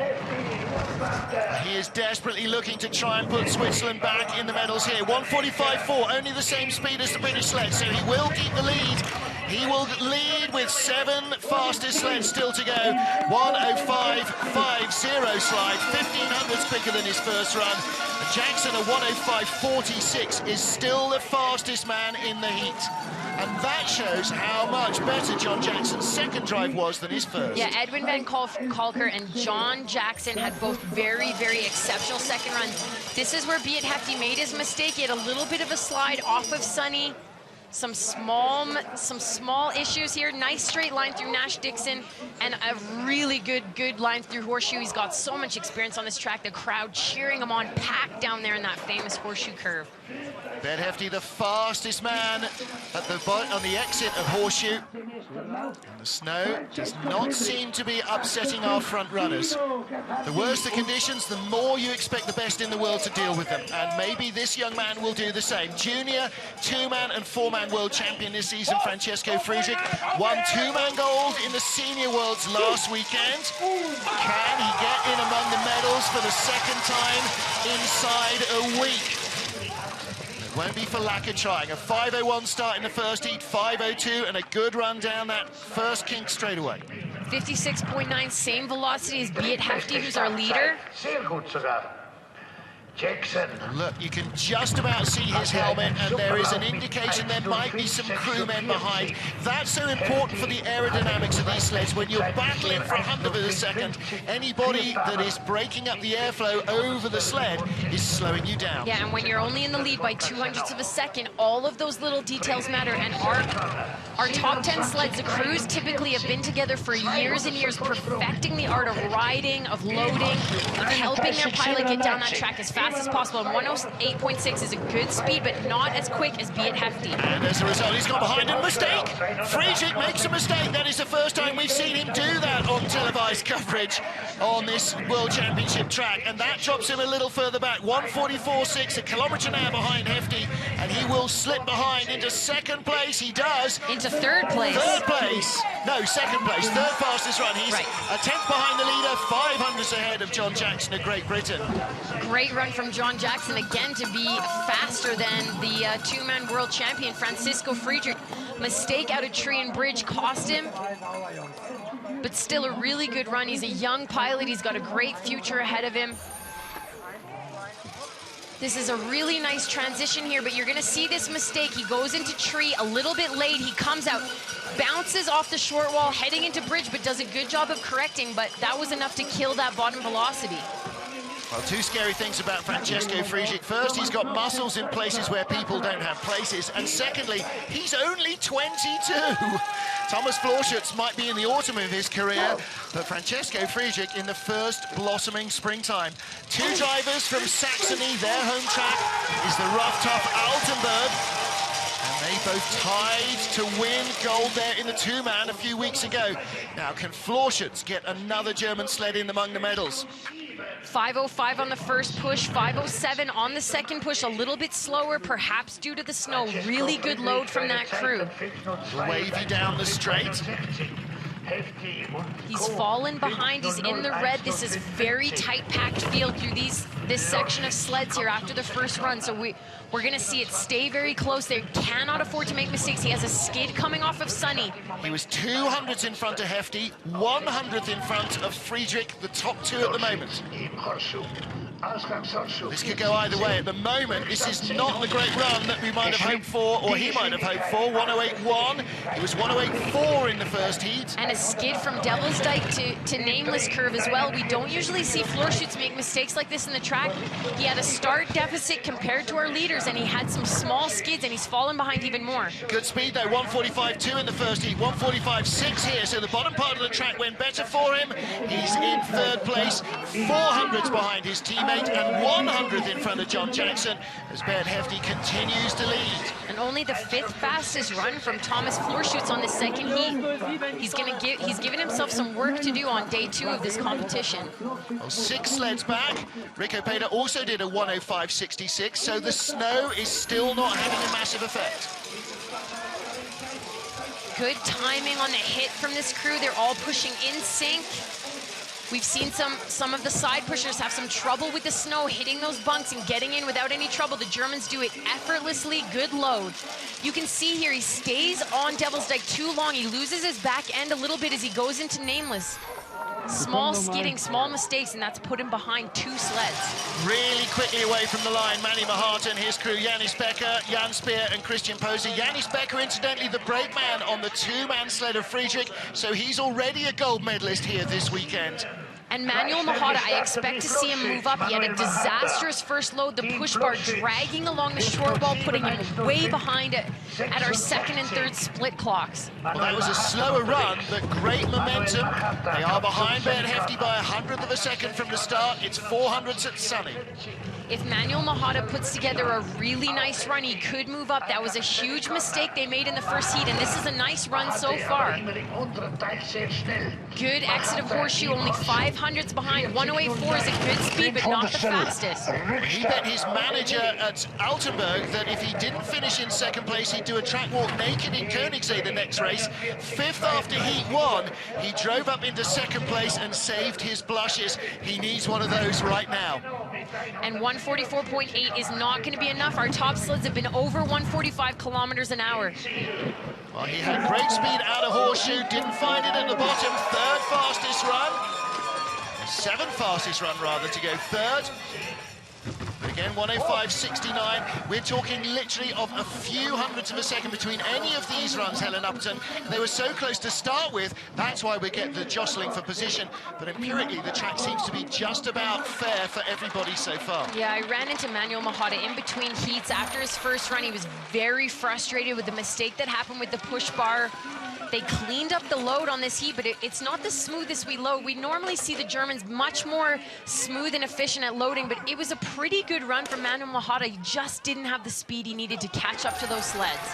He is desperately looking to try and put Switzerland back in the medals here. 1:45.4, only the same speed as the British sled, so he will keep the lead. He will lead with 7 fastest sleds still to go. 1:05.50 slide, 1,500ths quicker than his first run. And Jackson at 1:05.46 is still the fastest man in the heat. And that shows how much better John Jackson's second drive was than his first. Yeah, Edwin van Kalker and John Jackson had both very, very exceptional second runs. This is where Beat Hefty made his mistake. He had a little bit of a slide off of Sunny. Some small issues here. Nice straight line through Nash-Dixon, and a really good line through Horseshoe. He's got so much experience on this track. The crowd cheering him on, packed down there in that famous Horseshoe curve. Beat Hefty, the fastest man at on the exit of Horseshoe. And the snow does not seem to be upsetting our front runners. The worse the conditions, the more you expect the best in the world to deal with them. And maybe this young man will do the same. Junior 2-man and 4-man world champion this season, Francesco Friedrich, won 2-man gold in the Senior Worlds last weekend. Can he get in among the medals for the second time inside a week? Won't be for lack of trying. A 5:01 start in the first heat, 5:02, and a good run down that first kink straight away. 56.9, same velocity as Beat Hefty, who's our leader. Jackson. Look, you can just about see his helmet, and there is an indication there might be some crewmen behind. That's so important for the aerodynamics of these sleds. When you're battling for 100th of a second, anybody that is breaking up the airflow over the sled is slowing you down. Yeah, and when you're only in the lead by 200ths of a second, all of those little details matter. And our top 10 sleds, the crews typically have been together for years and years, perfecting the art of riding, of loading, of helping their pilot get down that track as fast as possible. And 1:08.6 is a good speed, but not as quick as Beat Hefty. And as a result, he's gone behind and mistake. Friedrich makes a mistake. That is the first time we've seen him do that on televised coverage on this World Championship track. And that drops him a little further back. 1:44.6, a kilometre an hour behind Hefty. And he will slip behind into second place. He does. Into third place. Third place. No, second place. Third fastest run. He's a 10th behind the leader, 500ths ahead of John Jackson of Great Britain. Great run from John Jackson, again, to be faster than the 2-man world champion, Francisco Friedrich. Mistake out of Tree and Bridge cost him, but still a really good run. He's a young pilot. He's got a great future ahead of him. This is a really nice transition here, but you're going to see this mistake. He goes into tree a little bit late. He comes out, bounces off the short wall, heading into bridge, but does a good job of correcting, but that was enough to kill that bottom velocity. Well, two scary things about Francesco Frigyk. First, he's got muscles in places where people don't have places. And secondly, he's only 22. Thomas Florschutz might be in the autumn of his career, but Francesco Frigyk in the first blossoming springtime. Two drivers from Saxony, their home track is the rough, tough Altenburg. And they both tied to win gold there in the two-man a few weeks ago. Now, can Florschutz get another German sled in among the medals? 5:05 on the first push, 5:07 on the second push, a little bit slower, perhaps due to the snow. Really good load from that crew. Wavy down the straight. He's fallen behind, he's in the red. This is very tight packed field through this section of sleds here after the first run, so we're gonna see it stay very close. They cannot afford to make mistakes. He has a skid coming off of Sunny. He was 200th in front of Hefty, 100th in front of Frigyk, the top two at the moment. This could go either way. At the moment, this is not the great run that we might have hoped for, or he might have hoped for. 108.1. It was 108.4 in the first heat. And a skid from Devil's Dyke to Nameless curve as well. We don't usually see Florschutz make mistakes like this in the track. He had a start deficit compared to our leaders, and he had some small skids, and he's fallen behind even more. Good speed though, 145.2 in the first heat, 145.6 here, so the bottom part of the track went better for him. He's in third place, 400s behind his teammate, and 100th in front of John Jackson as Bert Hefty continues to lead. And only the 5th fastest run from Thomas Florschutz on the second heat. He's given himself some work to do on day 2 of this competition. Well, 6 sleds back. Rico Peda also did a 105.66, so the snow is still not having a massive effect. Good timing on the hit from this crew. They're all pushing in sync. We've seen some of the side pushers have some trouble with the snow, hitting those bunks and getting in without any trouble. The Germans do it effortlessly, good load. You can see here he stays on Devil's Dyke too long. He loses his back end a little bit as he goes into Nameless. Small skidding, small mistakes, and that's put him behind 2 sleds. Really quickly away from the line, Manny Mahata and his crew, Yannis Becker, Jan Speer and Christian Poser. Yannis Becker, incidentally, the brake man on the 2-man sled of Frigyk, so he's already a gold medalist here this weekend. And Manuel Mahata, I expect to see him move up. He had a disastrous first load, the push bar dragging along the short wall, putting him way behind it at our 2nd and 3rd split clocks. Well, that was a slower run, but great momentum. They are behind Bert Hefty by 100th of a second from the start. It's 400s at Sunny. If Manuel Mahata puts together a really nice run, he could move up. That was a huge mistake they made in the first heat, and this is a nice run so far. Good exit of Horseshoe, only 500s behind. 108.4 is a good speed, but not the fastest. He bet his manager at Altenburg that if he didn't finish in 2nd place, he'd do a track walk naked in Koenigsee the next race. 5th after heat 1, he drove up into 2nd place and saved his blushes. He needs one of those right now. And 144.8 is not going to be enough. Our top sleds have been over 145 kilometers an hour. Well, he had great speed out of Horseshoe, didn't find it at the bottom. 3rd fastest run. 7th fastest run, rather, to go 3rd. Again, 105.69. We're talking literally of a few hundredths of a second between any of these runs, Helen Upton. They were so close to start with. That's why we get the jostling for position. But empirically, the track seems to be just about fair for everybody so far. Yeah, I ran into Manuel Mahata in between heats. After his first run, he was very frustrated with the mistake that happened with the push bar. They cleaned up the load on this heat, but it's not the smoothest we load. We normally see the Germans much more smooth and efficient at loading, but it was a pretty good run from Manuel Mahata. He just didn't have the speed he needed to catch up to those sleds.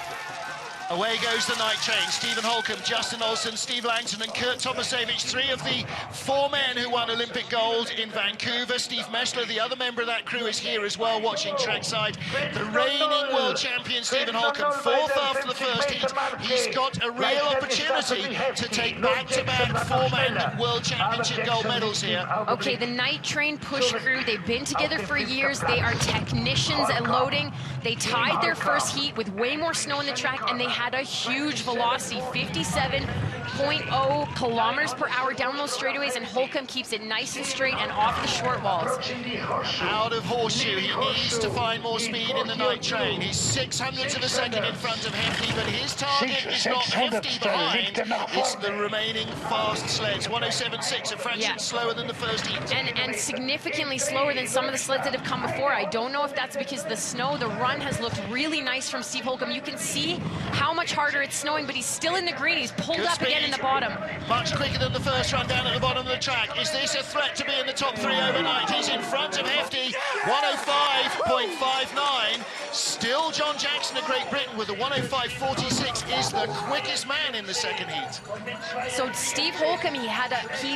Away goes the night train. Stephen Holcomb, Justin Olsen, Steve Langton and Kurt Tomasevich, 3 of the 4 men who won Olympic gold in Vancouver. Steve Messler, the other member of that crew, is here as well, watching trackside. The reigning world champion, Stephen Holcomb, 4th after the first heat. He's got a real opportunity to take back-to-back 4-man world championship gold medals here. Okay, the night train push crew, they've been together for years. They are technicians at loading. They tied their first heat with way more snow in the track, and they had had a huge velocity, 57.0 kilometers per hour down those straightaways, and Holcomb keeps it nice and straight and off the short walls. Out of Horseshoe, he needs to find more speed in the night train. He's 600ths of a second in front of Hefty, but his target is not Hefty behind, it's the remaining fast sleds. 107.6, a fraction slower than the first heat. And significantly slower than some of the sleds that have come before. I don't know if that's because the snow, the run has looked really nice from Steve Holcomb. You can see how much harder it's snowing, but he's still in the green. He's pulled up again in the bottom. Much quicker than the first run down at the bottom of the track. Is this a threat to be in the top three overnight? He's in front of Hefty, 105.59. Still John Jackson of Great Britain with a 105.46 is the quickest man in the second heat. So Steve Holcomb, he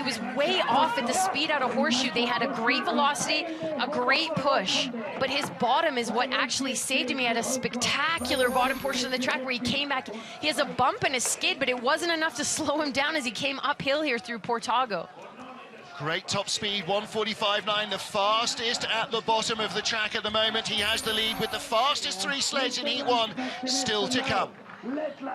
was way off at the speed out of Horseshoe. They had a great velocity, a great push, but his bottom is what actually saved him. He had a spectacular bottom portion of the track where he came back. He has a bump in his skid, but it wasn't enough to slow him down as he came uphill here through Portago. Great top speed, 145.9, the fastest at the bottom of the track at the moment. He has the lead with the fastest three sleds in Heat 1 still to come.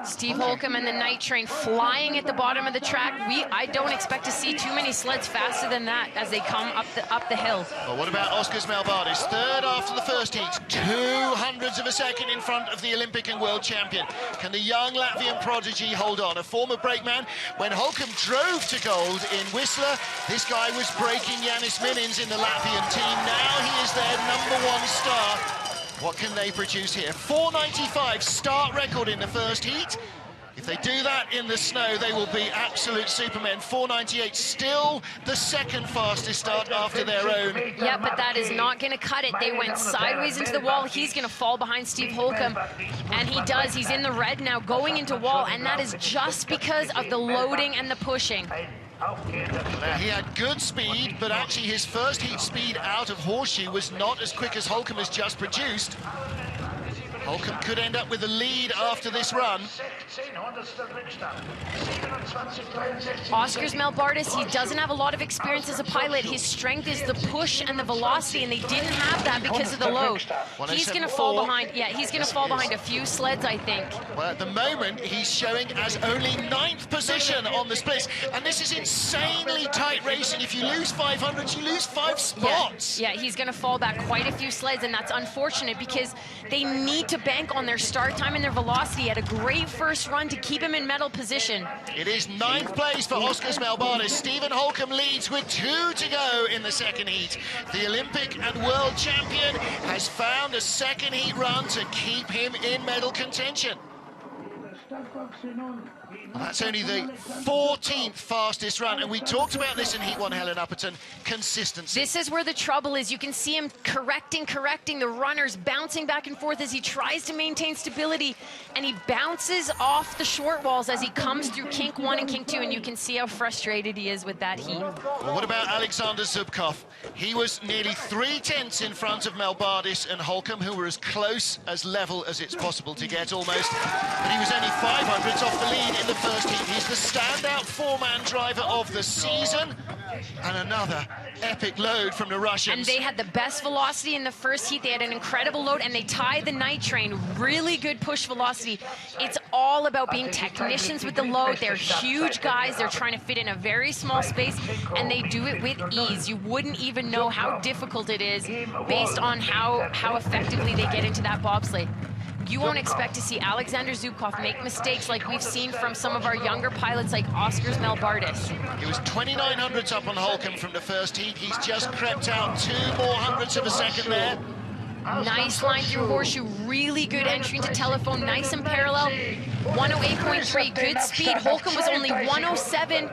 Steve Holcomb and the night train flying at the bottom of the track. I don't expect to see too many sleds faster than that as they come up the hill. Well, what about Oskars Melbardis? Third after the first heat, 200ths of a second in front of the Olympic and world champion. Can the young Latvian prodigy hold on? A former brakeman. When Holcomb drove to gold in Whistler, this guy was breaking Jānis Minins in the Latvian team. Now he is their #1 star. What can they produce here? 495 start record in the first heat. If they do that in the snow, they will be absolute supermen. 498, still the second fastest start after their own. Yeah, but that is not going to cut it. They went sideways into the wall. He's going to fall behind Steve Holcomb, and he does. He's in the red now, going into wall, and that is just because of the loading and the pushing. He had good speed, but actually his first heat speed out of Horseshoe was not as quick as Holcomb has just produced. Holcomb could end up with a lead after this run. Oskars Melbardis, he doesn't have a lot of experience as a pilot. His strength is the push and the velocity, and they didn't have that because of the load. He's going to fall behind. Yeah, he's going to fall behind a few sleds, I think. Well, at the moment, he's showing as only 9th position on the splits, and this is insanely tight racing. If you lose 500, you lose 5 spots. Yeah, he's going to fall back quite a few sleds, and that's unfortunate because they need to bank on their start time and their velocity. At a great first run to keep him in medal position. It is 9th place for Oskars Melbardis. Stephen Holcomb leads with 2 to go in the second heat. The Olympic and world champion has found a second heat run to keep him in medal contention. That's only the 14th fastest run, and we talked about this in Heat 1, Helen Upperton, consistency. This is where the trouble is. You can see him correcting the runners, bouncing back and forth as he tries to maintain stability, and he bounces off the short walls as he comes through kink 1 and kink 2, and you can see how frustrated he is with that heat. Well, what about Alexander Zubkov? He was nearly 3/10 in front of Melbardis and Holcomb, who were as close as level as it's possible to get almost, but he was only 500ths off the lead in the first heat. He's the standout 4-man driver of the season, and another epic load from the Russians. And they had the best velocity in the first heat. They had an incredible load, and they tied the night train. Really good push velocity. It's all about being technicians with the load. They're huge guys. They're trying to fit in a very small space, and they do it with ease. You wouldn't even know how difficult it is based on how effectively they get into that bobsleigh. You won't expect to see Alexander Zubkov make mistakes like we've seen from some of our younger pilots like Oskars Melbardis. He was 2900ths up on Holcomb from the first heat. He's just crept out 2 more hundredths of a second there. Nice line through Horseshoe, really good entry into telephone, nice and parallel. 108.3, good speed. Holcomb was only 107.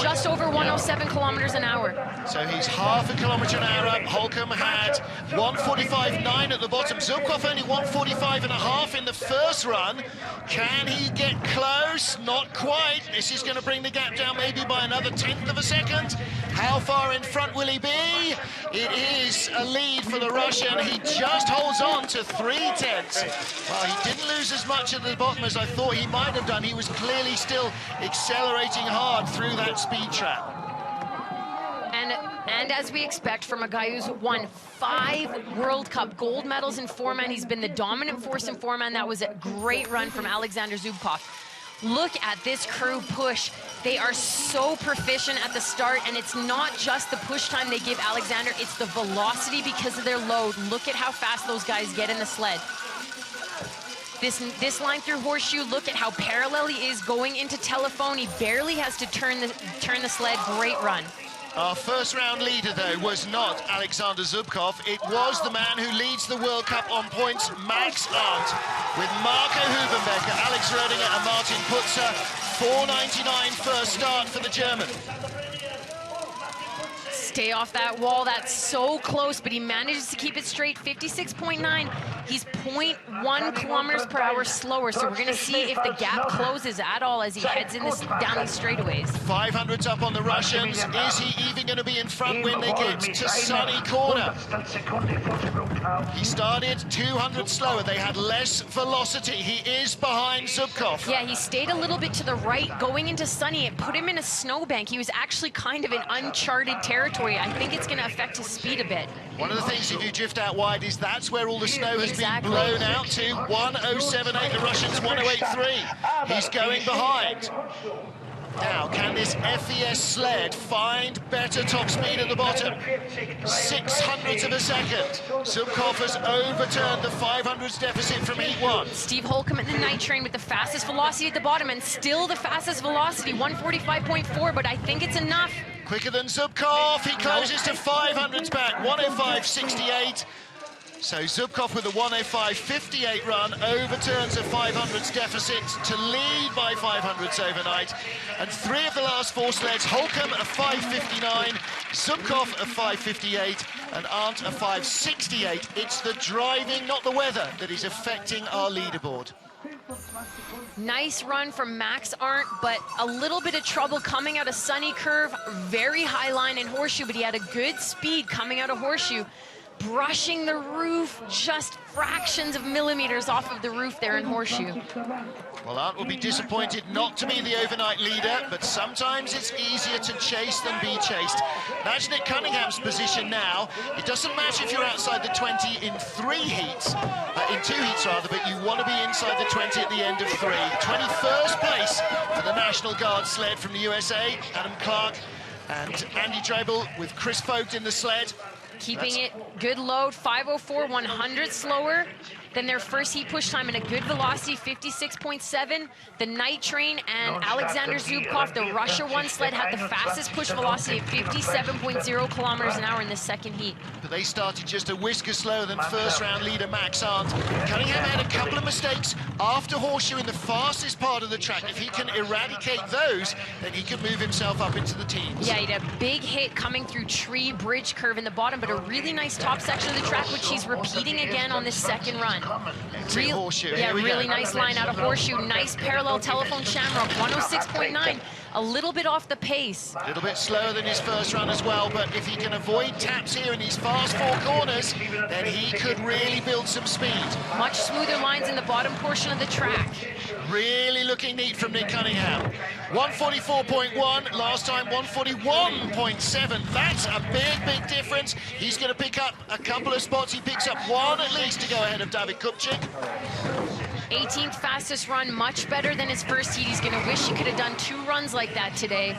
Just over 107 kilometers an hour. So he's half a kilometre an hour up. Holcomb had 145.9 at the bottom. Zubkov only 145.5 in the first run. Can he get close? Not quite. This is going to bring the gap down maybe by another 1/10 of a second. How far in front will he be? It is a lead for the Russian. He just holds on to 3/10. Well, he didn't lose as much at the bottom as I thought he might have done. He was clearly still accelerating hard through that speed trap. And And as we expect from a guy who's won 5 World Cup gold medals in four-man, he's been the dominant force in four-man. That was a great run from Alexander Zubkov. Look at this crew push. They are so proficient at the start, and it's not just the push time they give Alexander, it's the velocity because of their load. Look at how fast those guys get in the sled. This line through Horseshoe, look at how parallel he is going into Telephone. He barely has to turn the sled. Great run. Our first round leader, though, was not Alexander Zubkov. It was the man who leads the World Cup on points, Max Arndt, with Marco Hubenbecker, Alex Rödinger and Martin Putzer. 4.99 first start for the German. Stay off that wall. That's so close, but he manages to keep it straight. 56.9. He's 0.1 kilometers per hour slower, so we're going to see if the gap closes at all as he heads down these straightaways. 500's up on the Russians. Is he even going to be in front when they get to Sunny Corner? He started 200 slower. They had less velocity. He is behind Zubkov. Yeah, he stayed a little bit to the right going into Sunny. It put him in a snowbank. He was actually kind of in uncharted territory. I think it's going to affect his speed a bit. One of the things, if you drift out wide, is that's where all the snow has been blown out to. 1:07.8, the Russians 1:08.3. He's going behind. Now, can this FES sled find better top speed at the bottom? 0.06 of a second. Zubkov has overturned the 500s deficit from heat 1. Steve Holcomb at the night train with the fastest velocity at the bottom, and still the fastest velocity, 145.4, but I think it's enough. Quicker than Zubkov. He closes to 500s back, 1:05.68. So Zubkov with a 1:05.58 run overturns a 500s deficit to lead by 500s overnight. And 3 of the last 4 sleds, Holcomb a 5:59, Zubkov a 5:58, and Arndt a 5:68. It's the driving, not the weather, that is affecting our leaderboard. Nice run from Max Arndt, but a little bit of trouble coming out of Sunny Curve. Very high line in Horseshoe, but he had a good speed coming out of Horseshoe. Brushing the roof just fractions of millimeters off of the roof there in Horseshoe. Well, Arndt will be disappointed not to be the overnight leader, but sometimes it's easier to chase than be chased. Imagine at Cunningham's position now. It doesn't matter if you're outside the 20 in 3 heats, in 2 heats rather, but you want to be inside the 20 at the end of 3. 21st place for the National Guard sled from the USA, Adam Clark and Andy Drabel with Chris Vogt in the sled. Keeping it good load, 5:04, 100 slower than their first heat push time and a good velocity, 56.7. The night train and Alexander Zubkov, the Russia 1 sled, had the fastest push velocity at 57.0 kilometers an hour in the second heat. But they started just a whisker slower than first round leader Max Arndt. Cunningham had a couple of mistakes after Horseshoe in the fastest part of the track. If he can eradicate those, then he can move himself up into the teams. Yeah, he had a big hit coming through Tree Bridge Curve in the bottom, but a really nice top section of the track, which he's repeating again on this second run. Horseshoe. Yeah, really nice line out of Horseshoe. Nice parallel Telephone Shamrock, 106.9. A little bit off the pace. A little bit slower than his first run as well, but if he can avoid taps here in these fast 4 corners, then he could really build some speed. Much smoother lines in the bottom portion of the track. Really looking neat from Nick Cunningham. 144.1, last time 141.7. That's a big, big difference. He's going to pick up a couple of spots. He picks up 1 at least to go ahead of David Kupchik. 18th fastest run, much better than his first heat. He's going to wish he could have done 2 runs like that today.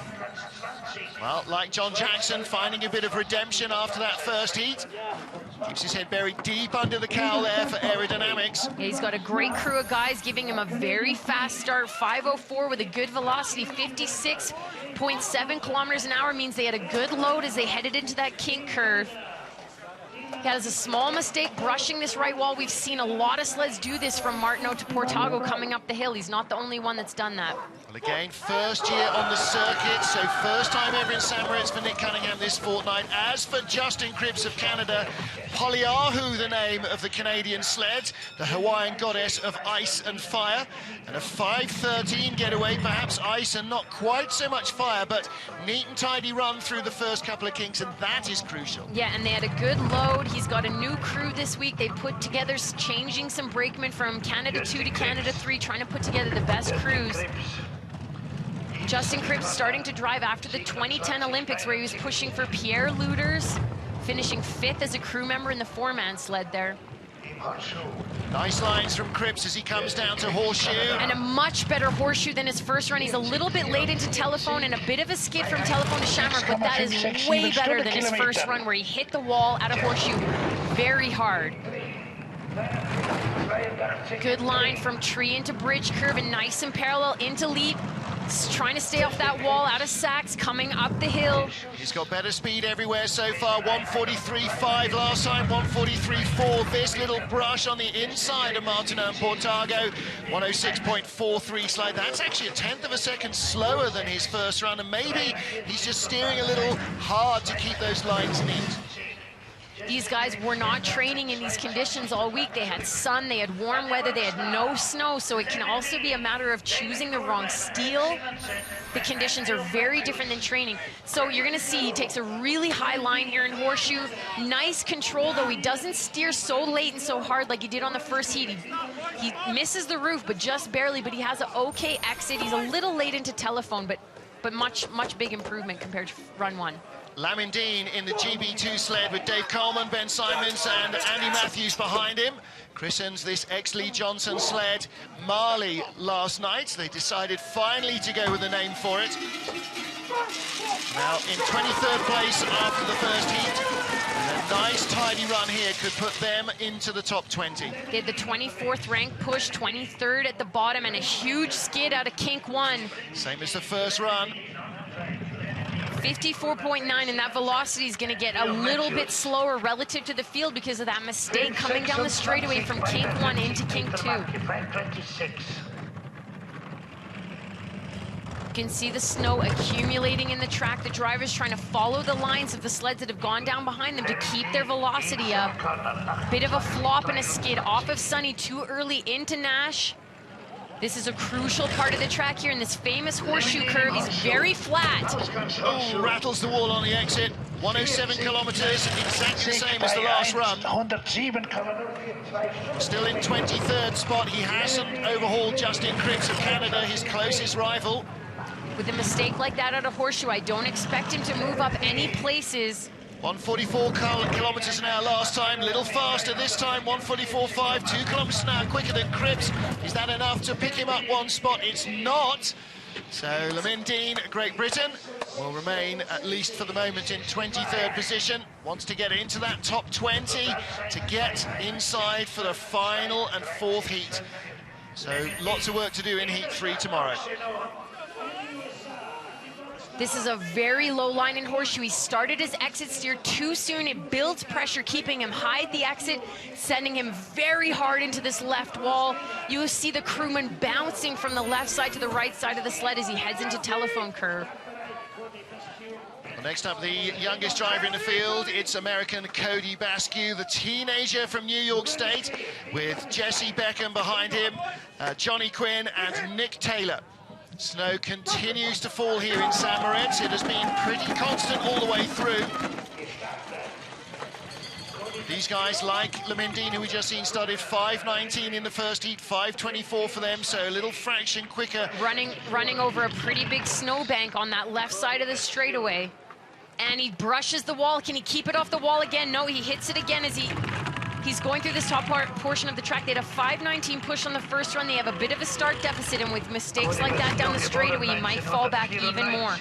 Well, like John Jackson, finding a bit of redemption after that first heat. Keeps his head buried deep under the cowl there for aerodynamics. Yeah, he's got a great crew of guys giving him a very fast start. 5:04 with a good velocity. 56.7 kilometers an hour means they had a good load as they headed into that kink curve. He has a small mistake brushing this right wall. We've seen a lot of sleds do this from Martineau to Portago coming up the hill. He's not the only one that's done that. Well, again, first year on the circuit, so first time ever in St. Moritz for Nick Cunningham this fortnight. As for Justin Cripps of Canada, Poliahu, the name of the Canadian sled, the Hawaiian goddess of ice and fire, and a 5:13 getaway, perhaps ice and not quite so much fire, but neat and tidy run through the first couple of kinks, and that is crucial. Yeah, and they had a good load. He's got a new crew this week. They put together, changing some brakemen from Canada 2 to Canada 3, trying to put together the best crews. Justin Cripps starting to drive after the 2010 Olympics, where he was pushing for Pierre Lueders, finishing 5th as a crew member in the 4-man sled there. Nice lines from Cripps as he comes down to Horseshoe. And a much better Horseshoe than his first run. He's a little bit late into Telephone and a bit of a skid from Telephone to Shamrock, but that is way better than his first run where he hit the wall out of Horseshoe very hard. Good line from tree into bridge curve and nice and parallel into leap. Trying to stay off that wall, out of Sachs, coming up the hill. He's got better speed everywhere so far. 1:43.5 last time, 1:43.4. This little brush on the inside of Martineau and Portago. 1:06.43 slide. That's actually a 1/10 of a second slower than his first run, and maybe he's just steering a little hard to keep those lines neat. These guys were not training in these conditions all week. They had sun, they had warm weather, they had no snow, so it can also be a matter of choosing the wrong steel. The conditions are very different than training. So you're gonna see he takes a really high line here in Horseshoe. Nice control though, he doesn't steer so late and so hard like he did on the first heat. He misses the roof, but just barely, but he has an okay exit. He's a little late into Telephone, but much big improvement compared to run 1. Lamindine in the GB2 sled with Dave Coleman, Ben Simons and Andy Matthews behind him. Christens this ex-Lee Johnson sled Marley last night. They decided finally to go with a name for it. Now in 23rd place after the first heat. And a nice tidy run here could put them into the top 20. They had the 24th rank push, 23rd at the bottom, and a huge skid out of kink 1. Same as the first run. 54.9, and that velocity is going to get a little bit slower relative to the field because of that mistake coming down the straightaway from kink 1 into kink 2. You can see the snow accumulating in the track. The drivers trying to follow the lines of the sleds that have gone down behind them to keep their velocity up. Bit of a flop and a skid off of Sunny too early into Nash. This is a crucial part of the track here in this famous Horseshoe curve. He's very flat. Oh, rattles the wall on the exit. 107 kilometers, exactly the same as the last run. Still in 23rd spot. He hasn't overhauled Justin Cripps of Canada, his closest rival. With a mistake like that out of Horseshoe, I don't expect him to move up any places. 144 kilometers an hour last time, little faster this time, 144.5, 2 kilometers an hour quicker than Cripps. Is that enough to pick him up one spot? It's not. So Lamindine, Great Britain, will remain, at least for the moment, in 23rd position. Wants to get into that top 20 to get inside for the final and 4th heat. So lots of work to do in heat 3 tomorrow. This is a very low line in Horseshoe. He started his exit steer too soon. It builds pressure, keeping him high at the exit, sending him very hard into this left wall. You see the crewman bouncing from the left side to the right side of the sled as he heads into Telephone curve. Well, next up, the youngest driver in the field, it's American Cody Basque, the teenager from New York State, with Jesse Beckham behind him, Johnny Quinn and Nick Taylor. Snow continues to fall here in St. Moritz. It has been pretty constant all the way through. These guys, like Lamindine, who we just seen, started 5:19 in the first heat, 5:24 for them, so a little fraction quicker. Running over a pretty big snowbank on that left side of the straightaway. And he brushes the wall. Can he keep it off the wall again? No, he hits it again as he's going through this top portion of the track. They had a 5:19 push on the first run. They have a bit of a start deficit, and with mistakes like that down the straightaway, he might fall back even more.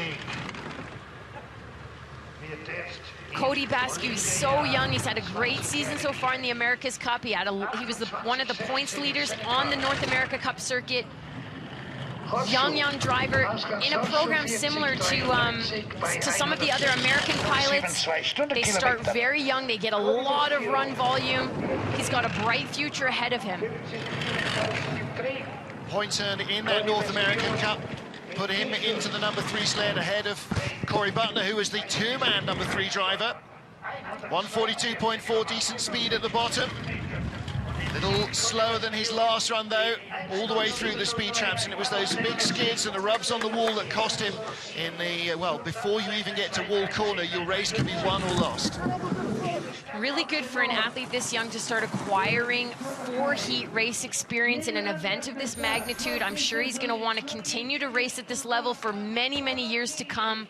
Cody Basque, he's so young. He's had a great season so far in the America's Cup. He was one of the points leaders on the North America Cup circuit. Young driver in a program similar to some of the other American pilots. They start very young, they get a lot of run volume. He's got a bright future ahead of him. Points earned in that North American Cup put him into the number 3 sled ahead of Corey Butler, who was the 2-man number 3 driver. 142.4, decent speed at the bottom. Little slower than his last run, though, all the way through the speed traps, and it was those big skids and the rubs on the wall that cost him in the, well, before you even get to wall corner, your race can be won or lost. Really good for an athlete this young to start acquiring 4 heat race experience in an event of this magnitude. I'm sure he's going to want to continue to race at this level for many, many years to come.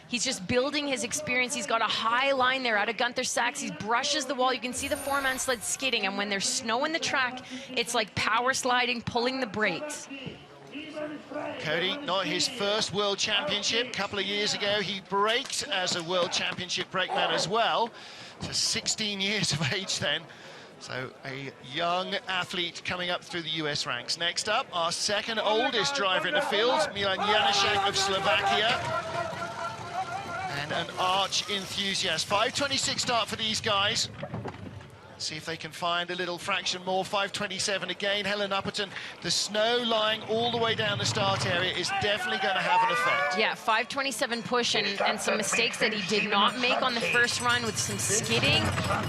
He's just building his experience. He's got a high line there out of Gunther Sachs. He brushes the wall. You can see the 4-man sled skidding, and when there's snow in the track, it's like power sliding, pulling the brakes. Cody, not his first World Championship. A couple of years ago, he braked as a World Championship brakeman as well. To 16 years of age then. So a young athlete coming up through the US ranks. Next up, our second oldest driver in the field, Milan Janešek of Slovakia. And an arch enthusiast. 5:26 start for these guys. See if they can find a little fraction more. 5:27 again. Helen Upperton, the snow lying all the way down the start area is definitely going to have an effect. Yeah, 5:27 push and some mistakes that he did not make on the first run with some skidding,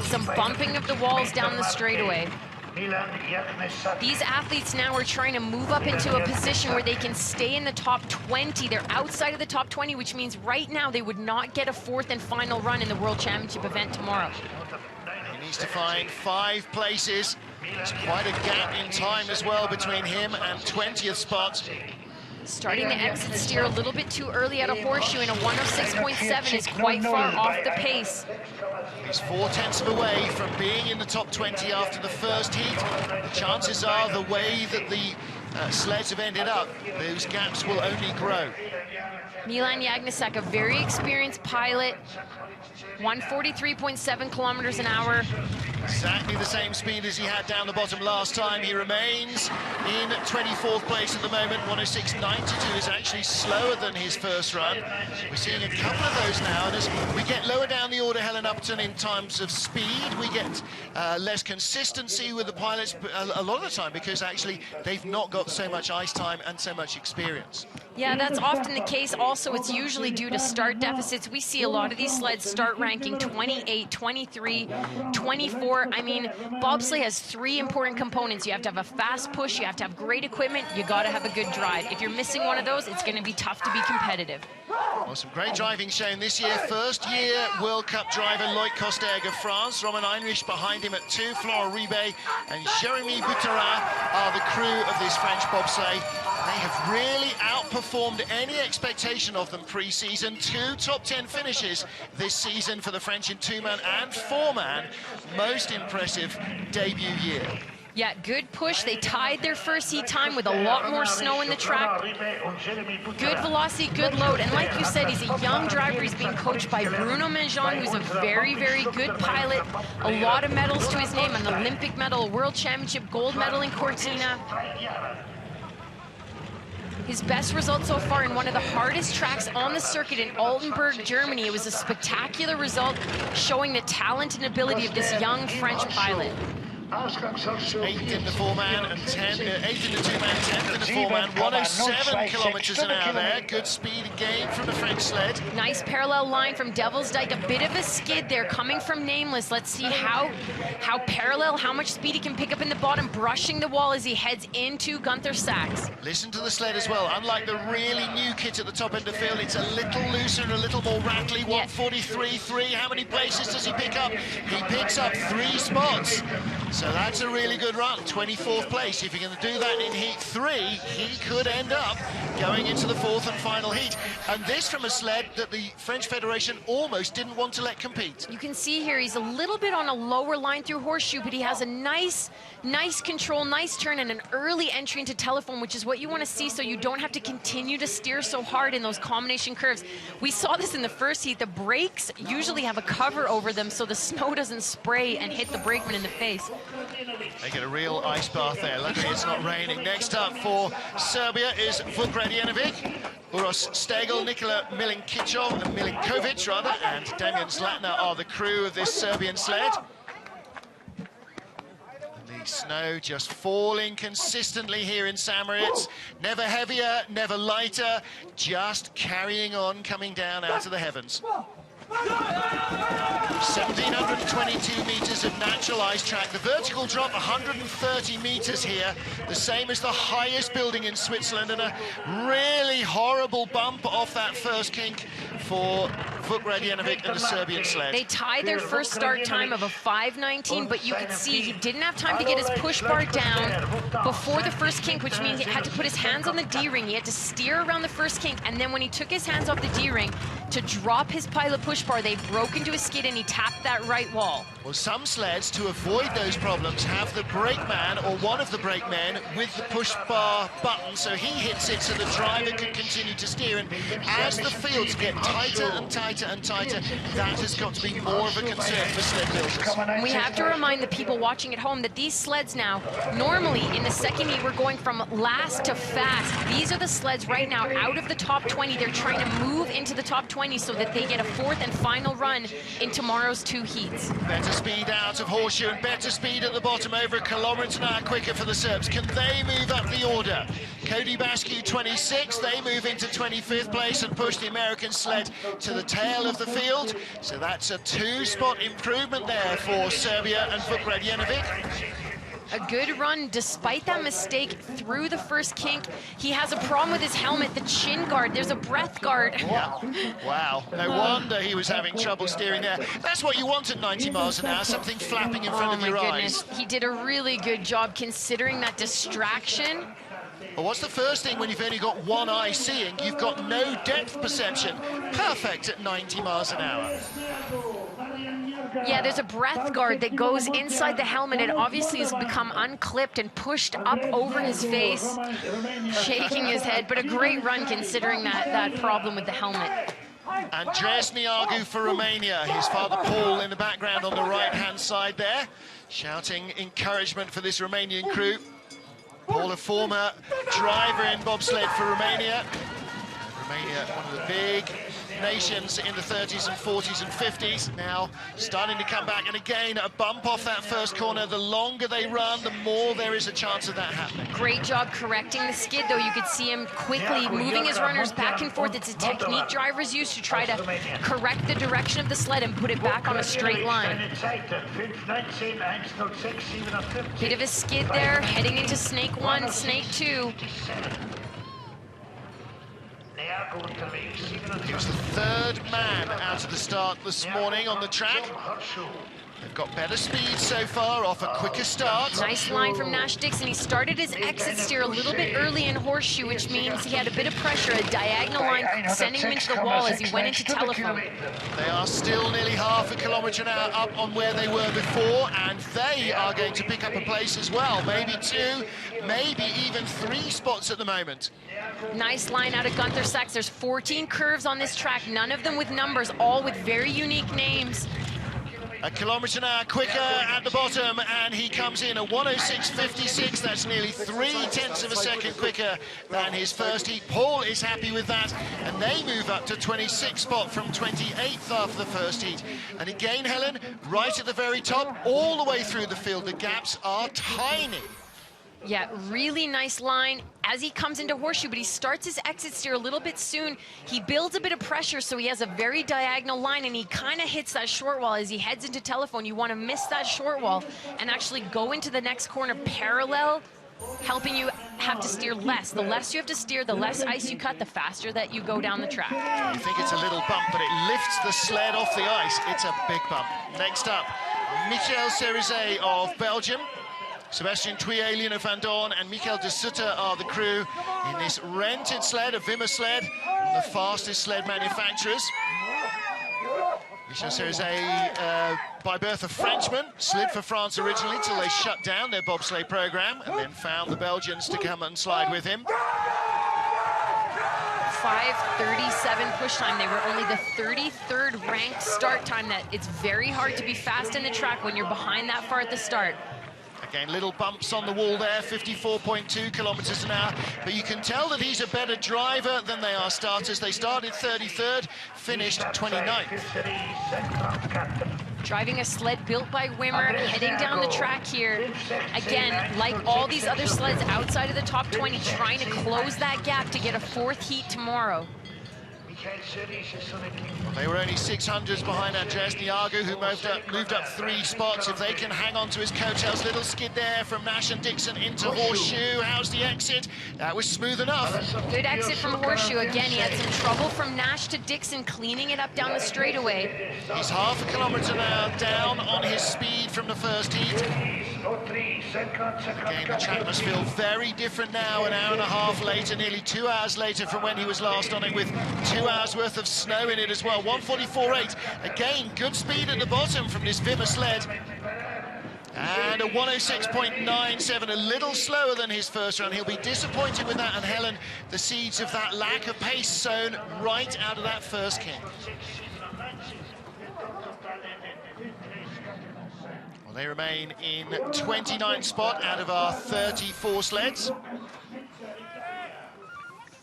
some bumping of the walls down the straightaway. These athletes now are trying to move up into a position where they can stay in the top 20. They're outside of the top 20, which means right now they would not get a 4th and final run in the World Championship event tomorrow. He needs to find 5 places. There's quite a gap in time as well between him and 20th spot. Starting the exit steer a little bit too early at a horseshoe, and a 106.7 is quite far off the pace. He's 4/10 away from being in the top 20 after the first heat. The chances are, the way that the sleds have ended up, those gaps will only grow. Milan Janešek, a very experienced pilot, 143.7 kilometers an hour. Exactly the same speed as he had down the bottom last time. He remains in 24th place at the moment. 106.92 is actually slower than his first run. We're seeing a couple of those now, and as we get lower down the order, Helen Upton, in terms of speed, we get less consistency with the pilots a lot of the time, because actually they've not got so much ice time and so much experience. Yeah, that's often the case. Also, it's usually due to start deficits. We see a lot of these sleds start ranking 28, 23, 24. I mean, bobsleigh has 3 important components. You have to have a fast push, you have to have great equipment, you got to have a good drive. If you're missing one of those, it's going to be tough to be competitive. Well, some great driving shown this year. First year World Cup driver Loïc Kosterg of France. Roman Heinrich behind him at 2. Florent Ribet and Jérémy Bouterin are the crew of this French bobsleigh. They have really outperformed any expectation of them pre-season. 2 top 10 finishes this season for the French in 2-man and 4-man. Most impressive debut year. Yeah, good push. They tied their first heat time with a lot more snow in the track. Good velocity, good load. And like you said, he's a young driver. He's being coached by Bruno Menjon, who's a very, very good pilot. A lot of medals to his name, an Olympic medal, a World Championship gold medal in Cortina. His best result so far in one of the hardest tracks on the circuit in Altenburg, Germany. It was a spectacular result showing the talent and ability of this young French pilot. 8th in the 4-man and 8th in the 2-man, 10th in the 4-man, 107 kilometers an hour there. Good speed again from the French sled. Nice parallel line from Devil's Dyke. A bit of a skid there coming from Nameless. Let's see how parallel, how much speed he can pick up in the bottom, brushing the wall as he heads into Gunther Sachs. Listen to the sled as well. Unlike the really new kit at the top end of the field, it's a little looser and a little more rattly. 143.3. How many places does he pick up? He picks up 3 spots. So that's a really good run, 24th place. If you're going to do that in heat 3, he could end up going into the 4th and final heat. And this from a sled that the French Federation almost didn't want to let compete. You can see here he's a little bit on a lower line through horseshoe, but he has a nice control, nice turn, and an early entry into telephone, which is what you want to see, so you don't have to continue to steer so hard in those combination curves. We saw this in the first heat. The brakes usually have a cover over them so the snow doesn't spray and hit the brakeman in the face. They get a real ice bath there. Luckily it's not raining. Next up for Serbia is Vukradjenovic, Uros Stegel, Nikola Milinkovic rather, and Damian Zlatner are the crew of this Serbian sled. The snow just falling consistently here in St. Moritz. Never heavier, never lighter, just carrying on, coming down out of the heavens. 1,722 meters of natural ice track. The vertical drop 130 meters here, the same as the highest building in Switzerland, and a really horrible bump off that first kink for Vukradjenovic and the Serbian sled. They tied their first start time of a 5:19, but you could see he didn't have time to get his push bar down before the first kink, which means he had to put his hands on the D-ring. He had to steer around the first kink, and then when he took his hands off the D-ring to drop his pilot push bar, they broke into a skid and he tapped that right wall. Well, some sleds, to avoid those problems, have the brake man or one of the brake men with the push bar button, so he hits it so the driver can continue to steer. And as the fields get tighter and tighter and tighter, that has got to be more of a concern for sled builders. We have to remind the people watching at home that these sleds now, normally in the second heat, we're going from last to fast. These are the sleds right now out of the top 20. They're trying to move into the top 20 so that they get a fourth and final run in tomorrow's 2 heats. Better speed out of Horseshoe and better speed at the bottom, over a kilometre an hour quicker for the Serbs. Can they move up the order? Cody Bascu 26, they move into 25th place and push the American sled to the tail of the field. So that's a 2-spot improvement there for Serbia and Vukradjenovic. A good run despite that mistake through the first kink. He has a problem with his helmet, the chin guard. There's a breath guard. Yeah. Wow, no wonder he was having trouble steering there. That's what you want at 90 miles an hour, something flapping in front of your eyes. He did a really good job considering that distraction. Well, what's the first thing when you've only got one eye seeing? You've got no depth perception. Perfect at 90 miles an hour. Yeah, there's a breath guard that goes inside the helmet and obviously has become unclipped and pushed up over his face, shaking his head, but a great run considering that problem with the helmet. Andres Niagu for Romania. His father Paul in the background on the right-hand side there, shouting encouragement for this Romanian crew. Paul, a former driver in bobsled for Romania. Romania, one of the big nations in the 30s and 40s and 50s, now starting to come back. And again, a bump off that first corner. The longer they run, the more there is a chance of that happening. Great job correcting the skid, though. You could see him quickly moving his runners back and forth. It's a technique drivers use to try to correct the direction of the sled and put it back on a straight line. Bit of a skid there, heading into snake 1, snake 2. He was the 3rd man out of the start this morning on the track. They've got better speed so far, off a quicker start. Nice line from Nash Dixon. He started his exit steer a little bit early in Horseshoe, which means he had a bit of pressure, a diagonal line sending him into the wall as he went into telephone. They are still nearly half a kilometre an hour up on where they were before, and they are going to pick up a place as well. Maybe 2, maybe even 3 spots at the moment. Nice line out of Gunther Sachs. There's 14 curves on this track, none of them with numbers, all with very unique names. A kilometre an hour quicker at the bottom, and he comes in at 1:06.56. That's nearly 3/10 of a second quicker than his first heat. Paul is happy with that, and they move up to 26th spot from 28th after the first heat. And again, Helen, right at the very top, all the way through the field, the gaps are tiny. Yeah, really nice line as he comes into Horseshoe, but he starts his exit steer a little bit soon. He builds a bit of pressure, so he has a very diagonal line, and he kind of hits that short wall as he heads into telephone. You want to miss that short wall and actually go into the next corner parallel, helping you have to steer less. The less you have to steer, the less ice you cut, the faster that you go down the track. You think it's a little bump, but it lifts the sled off the ice. It's a big bump. Next up, Michael Cerizet of Belgium. Sebastian Thuy, Lino van Dorn and Michael de Sutter are the crew in this rented sled, a Wimmer sled, one of the fastest sled manufacturers. Michael Cerizet, by birth a Frenchman, slid for France originally till they shut down their bobsleigh program and then found the Belgians to come and slide with him. 5:37 push time. They were only the 33rd ranked start time. That it's very hard to be fast in the track when you're behind that far at the start. Again, little bumps on the wall there, 54.2 kilometers an hour. But you can tell that he's a better driver than they are starters. They started 33rd, finished 29th. Driving a sled built by Wimmer, heading down the track here. Again, like all these other sleds outside of the top 20, trying to close that gap to get a 4th heat tomorrow. Well, they were only 600s behind Andres Niago, who moved up 3 spots. If they can hang on to his coattails, little skid there from Nash and Dixon into Horseshoe. How's the exit? That was smooth enough. Good exit from Horseshoe. Again, he had some trouble from Nash to Dixon, cleaning it up down the straightaway. He's half a kilometre now down on his speed from the first heat. Again, the track must feel very different now, an hour and a half later, nearly 2 hours later from when he was last on it, with 2 hours worth of snow in it as well. 1:44.8. Again, good speed at the bottom from this Vimmer sled. And a 1:06.97, a little slower than his first run. He'll be disappointed with that, and Helen, the seeds of that lack of pace sown right out of that first kick. Well, they remain in 29th spot out of our 34 sleds.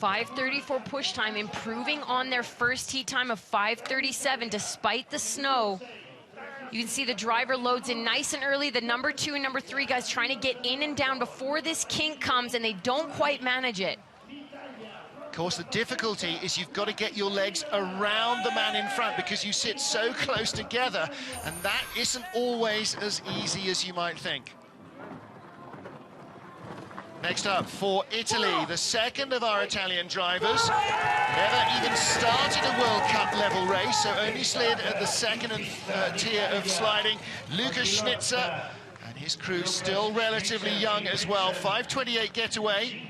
5:34 push time, improving on their first heat time of 5:37 despite the snow. You can see the driver loads in nice and early. The number 2 and number 3 guys trying to get in and down before this kink comes, and they don't quite manage it. Of course, the difficulty is you've got to get your legs around the man in front because you sit so close together, and that isn't always as easy as you might think. Next up, for Italy, the second of our Italian drivers. Never even started a World Cup level race, so only slid at the second tier of sliding. Lukas Schnitzer and his crew still relatively young as well. 5:28 getaway.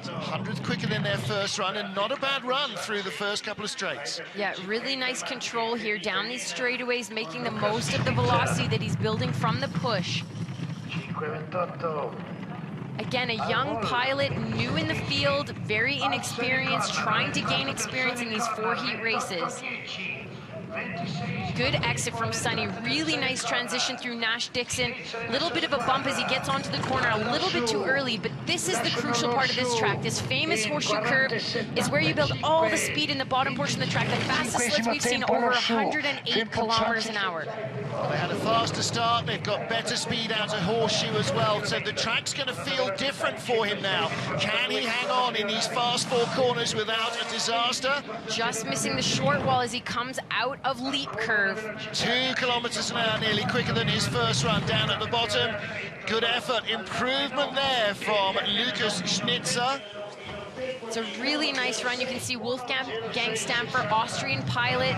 So 100th quicker than their first run, and not a bad run through the first couple of straights. Yeah, really nice control here down these straightaways, making the most of the velocity that he's building from the push. Again, a young pilot, new in the field, very inexperienced, trying to gain experience in these 4 heat races. Good exit from Sonny. Really nice transition through Nash Dixon. Little bit of a bump as he gets onto the corner, a little bit too early, but this is the crucial part of this track. This famous horseshoe curve is where you build all the speed in the bottom portion of the track. The fastest sleds we've seen, over 108 kilometers an hour. Well, they had a faster start. They've got better speed out of Horseshoe as well, so the track's going to feel different for him now. Can he hang on in these fast 4 corners without a disaster? Just missing the short wall as he comes out of leap curve. 2 kilometers an hour, nearly quicker than his first run down at the bottom. Good effort, improvement there from Lukas Schnitzer. It's a really nice run. You can see Wolfgang Stamfer, Austrian pilot,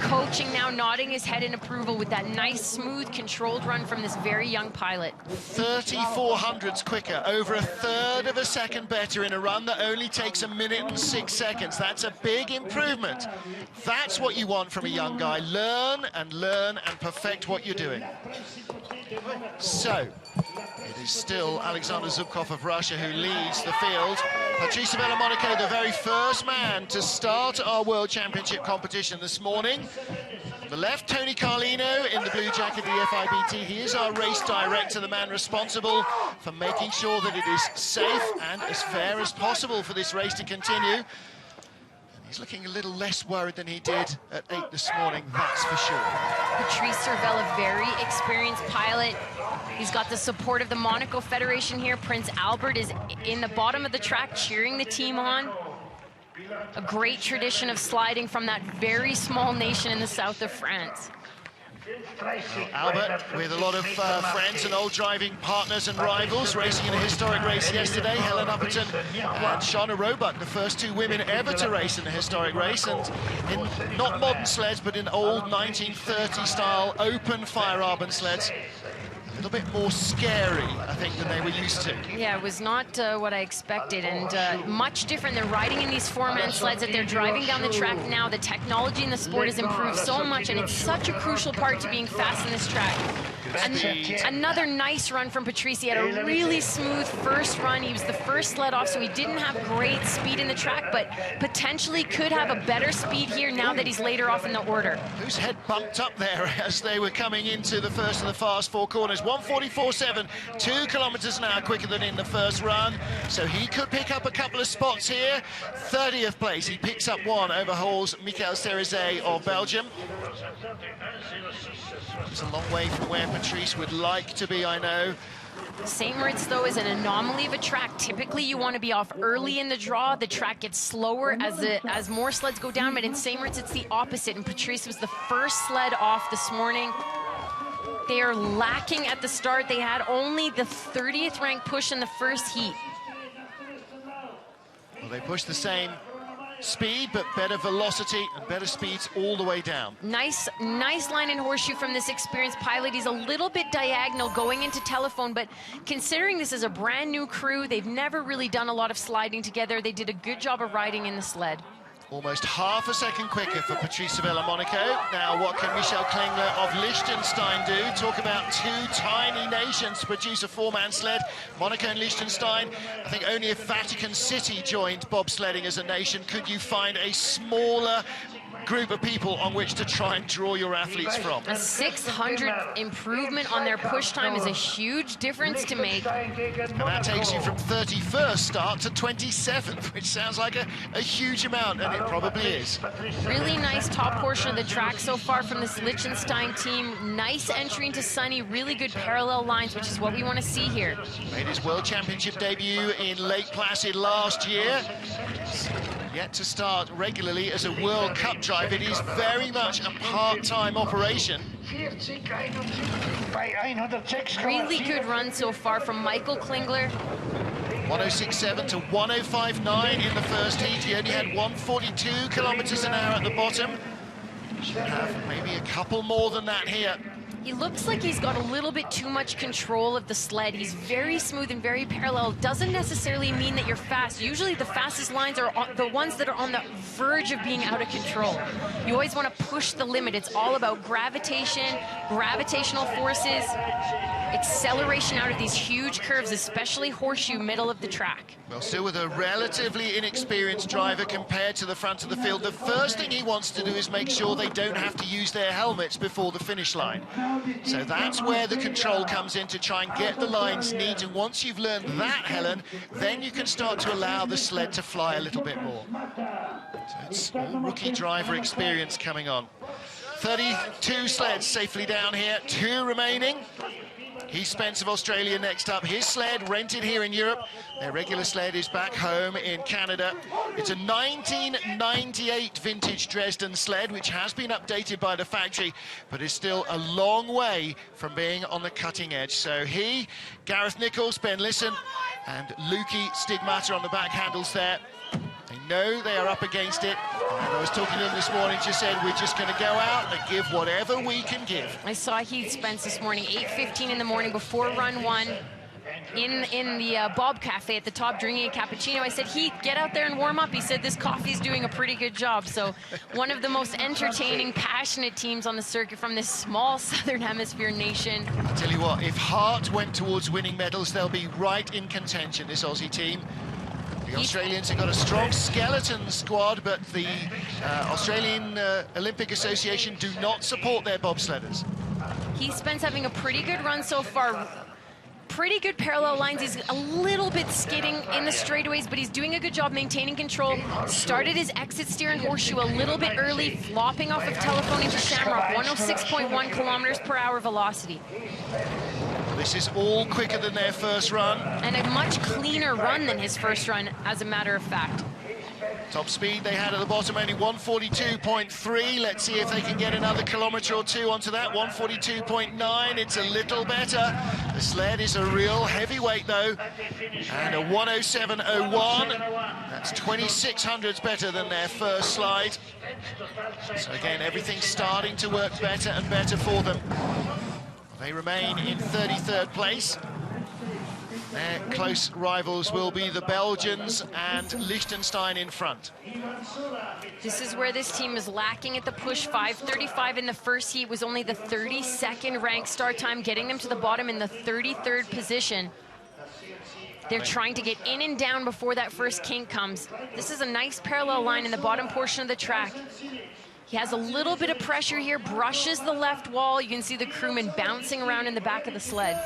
coaching now, nodding his head in approval with that nice, smooth, controlled run from this very young pilot. 3400ths quicker, over 1/3 of a second better in a run that only takes 1 minute and 6 seconds. That's a big improvement. That's what you want from a young guy. Learn and perfect what you're doing. So, it is still Alexander Zubkov of Russia who leads the field. Patrice Monaco, the very first man to start our World Championship competition this morning. On the left, Tony Carlino in the blue jacket, the FIBT. He is our race director, the man responsible for making sure that it is safe and as fair as possible for this race to continue. He's looking a little less worried than he did at 8 this morning, that's for sure. Patrice Servel, a very experienced pilot. He's got the support of the Monaco Federation here. Prince Albert is in the bottom of the track cheering the team on. A great tradition of sliding from that very small nation in the south of France. Albert, with a lot of friends and old driving partners and rivals, racing in a historic race yesterday. Helen Upperton and Shauna Roebuck, the first 2 women ever to race in a historic race, and in not modern sleds, but in old 1930 style open Feyerabend sleds. A little bit more scary, I think, than they were used to. Yeah, it was not what I expected, and much different. They're riding in these 4-man sleds that they're driving down the track now. The technology in the sport has improved so much, and it's such a crucial part to being fast in this track. And another nice run from Patrice. He had a really smooth first run. He was the first sled off, so he didn't have great speed in the track, but potentially could have a better speed here now that he's later off in the order. Whose head bumped up there as they were coming into the first of the fast 4 corners. 1:44.7, 2 kilometers an hour quicker than in the first run. So he could pick up a couple of spots here. 30th place, he picks up 1, overhauls Michael Cerizet of Belgium. It's a long way from where Patrice would like to be, I know. St. Moritz, though, is an anomaly of a track. Typically, you want to be off early in the draw. The track gets slower as more sleds go down, but in St. Moritz, it's the opposite, and Patrice was the first sled off this morning. They are lacking at the start. They had only the 30th ranked push in the first heat. Well, they pushed the same speed, but better velocity and better speeds all the way down. Nice line and horseshoe from this experienced pilot. He's a little bit diagonal going into telephone, but considering this is a brand new crew, they've never really done a lot of sliding together. They did a good job of riding in the sled. Almost half a second quicker for Patrice Monaco. Now, what can Michel Klingler of Liechtenstein do? Talk about two tiny nations to produce a four-man sled. Monaco and Liechtenstein. I think only if Vatican City joined bobsledding as a nation could you find a smaller group of people on which to try and draw your athletes from. A 600 improvement on their push time is a huge difference to make. And that takes you from 31st start to 27th, which sounds like a huge amount, and it probably is. Really nice top portion of the track so far from this Liechtenstein team. Nice entry into Sunny, really good parallel lines, which is what we want to see here. Made his World Championship debut in Lake Placid last year. Yet to start regularly as a World Cup drive. It is very much a part-time operation. Really good run so far from Michael Klingler. 106.7 to 105.9 in the first heat. He only had 142 kilometers an hour at the bottom. Should have maybe a couple more than that here. He looks like he's got a little bit too much control of the sled. He's very smooth and very parallel. Doesn't necessarily mean that you're fast. Usually the fastest lines are the ones that are on the verge of being out of control. You always want to push the limit. It's all about gravitation, gravitational forces, acceleration out of these huge curves, especially horseshoe middle of the track. Well, still with a relatively inexperienced driver compared to the front of the field, the first thing he wants to do is make sure they don't have to use their helmets before the finish line. So that's where the control comes in, to try and get the lines neat. And once you've learned that, Helen, then you can start to allow the sled to fly a little bit more. So it's all rookie driver experience coming on. 32 sleds safely down here, 2 remaining. Heath Spence of Australia next up. His sled rented here in Europe. Their regular sled is back home in Canada. It's a 1998 vintage Dresden sled, which has been updated by the factory, but is still a long way from being on the cutting edge. So he, Gareth Nichols, Ben Lisson, and Luki Stigmata on the back handles there. They know they are up against it. And I was talking to them this morning, just said, we're just going to go out and give whatever we can give. I saw Heath Spence this morning, 8:15 in the morning before run 1, in the Bob Cafe at the top drinking a cappuccino. I said, Heath, get out there and warm up. He said, this coffee's doing a pretty good job. So one of the most entertaining, passionate teams on the circuit from this small Southern Hemisphere nation. I'll tell you what, if heart went towards winning medals, they'll be right in contention, this Aussie team. The Australians have got a strong skeleton squad, but the Australian Olympic Association do not support their bobsledders. Heath Spence having a pretty good run so far. Pretty good parallel lines. He's a little bit skidding in the straightaways, but he's doing a good job maintaining control. Started his exit steer and horseshoe a little bit early, flopping off of telephone into Shamrock, 106.1 kilometers per hour velocity. This is all quicker than their first run. And a much cleaner run than his first run, as a matter of fact. Top speed they had at the bottom, only 142.3. Let's see if they can get another kilometre or two onto that. 142.9, it's a little better. The sled is a real heavyweight, though. And a 107.01. That's 2600s better than their first slide. So again, everything's starting to work better and better for them. They remain in 33rd place. Their close rivals will be the Belgians and Liechtenstein in front. This is where this team is lacking at the push. 5:35 in the first heat was only the 32nd ranked start time, getting them to the bottom in the 33rd position. They're trying to get in and down before that first kink comes. This is a nice parallel line in the bottom portion of the track. He has a little bit of pressure here, brushes the left wall. You can see the crewman bouncing around in the back of the sled.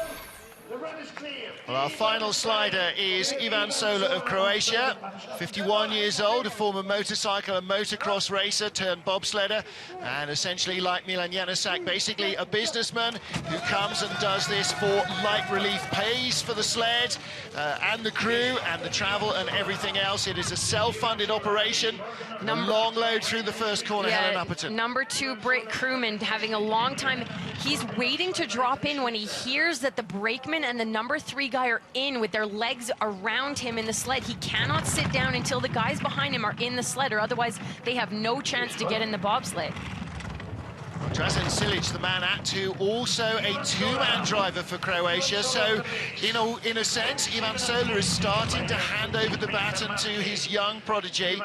Well, our final slider is Ivan Sola of Croatia, 51 years old, a former motorcycle and motocross racer turned bobsledder, and essentially, like Milan Janusak, basically a businessman who comes and does this for light relief, pays for the sled and the crew and the travel and everything else. It is a self-funded operation. A long load through the first corner, Helen Upperton. Number 2 brake crewman having a long time. He's waiting to drop in when he hears that the brakeman and the number 3 guy are in with their legs around him in the sled. He cannot sit down until the guys behind him are in the sled, or otherwise they have no chance to get in the bobsleigh. Drazen Silic, the man at 2, also a 2-man driver for Croatia. So, in a sense, Ivan Sola is starting to hand over the baton to his young prodigy.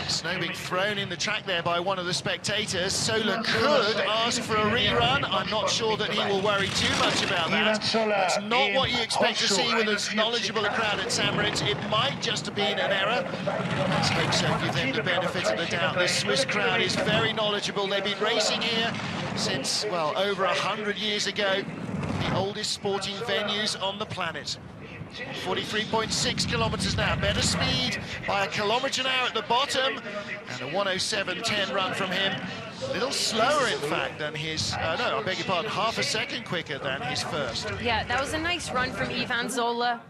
Snow being thrown in the track there by one of the spectators. Sola could ask for a rerun. I'm not sure that he will worry too much about that. That's not what you expect to see with as knowledgeable a crowd at St. Moritz. It might just have been an error. Let's hope so, give them the benefit of the doubt. The Swiss crowd is very knowledgeable. They've been racing here since, well, over 100 years ago. The oldest sporting venues on the planet. 43.6 kilometers now, better speed by a kilometre an hour at the bottom, and a 1:07.10 run from him. A little slower, in fact, than his, no, I beg your pardon, half a second quicker than his first. Yeah, that was a nice run from Ivan Sola.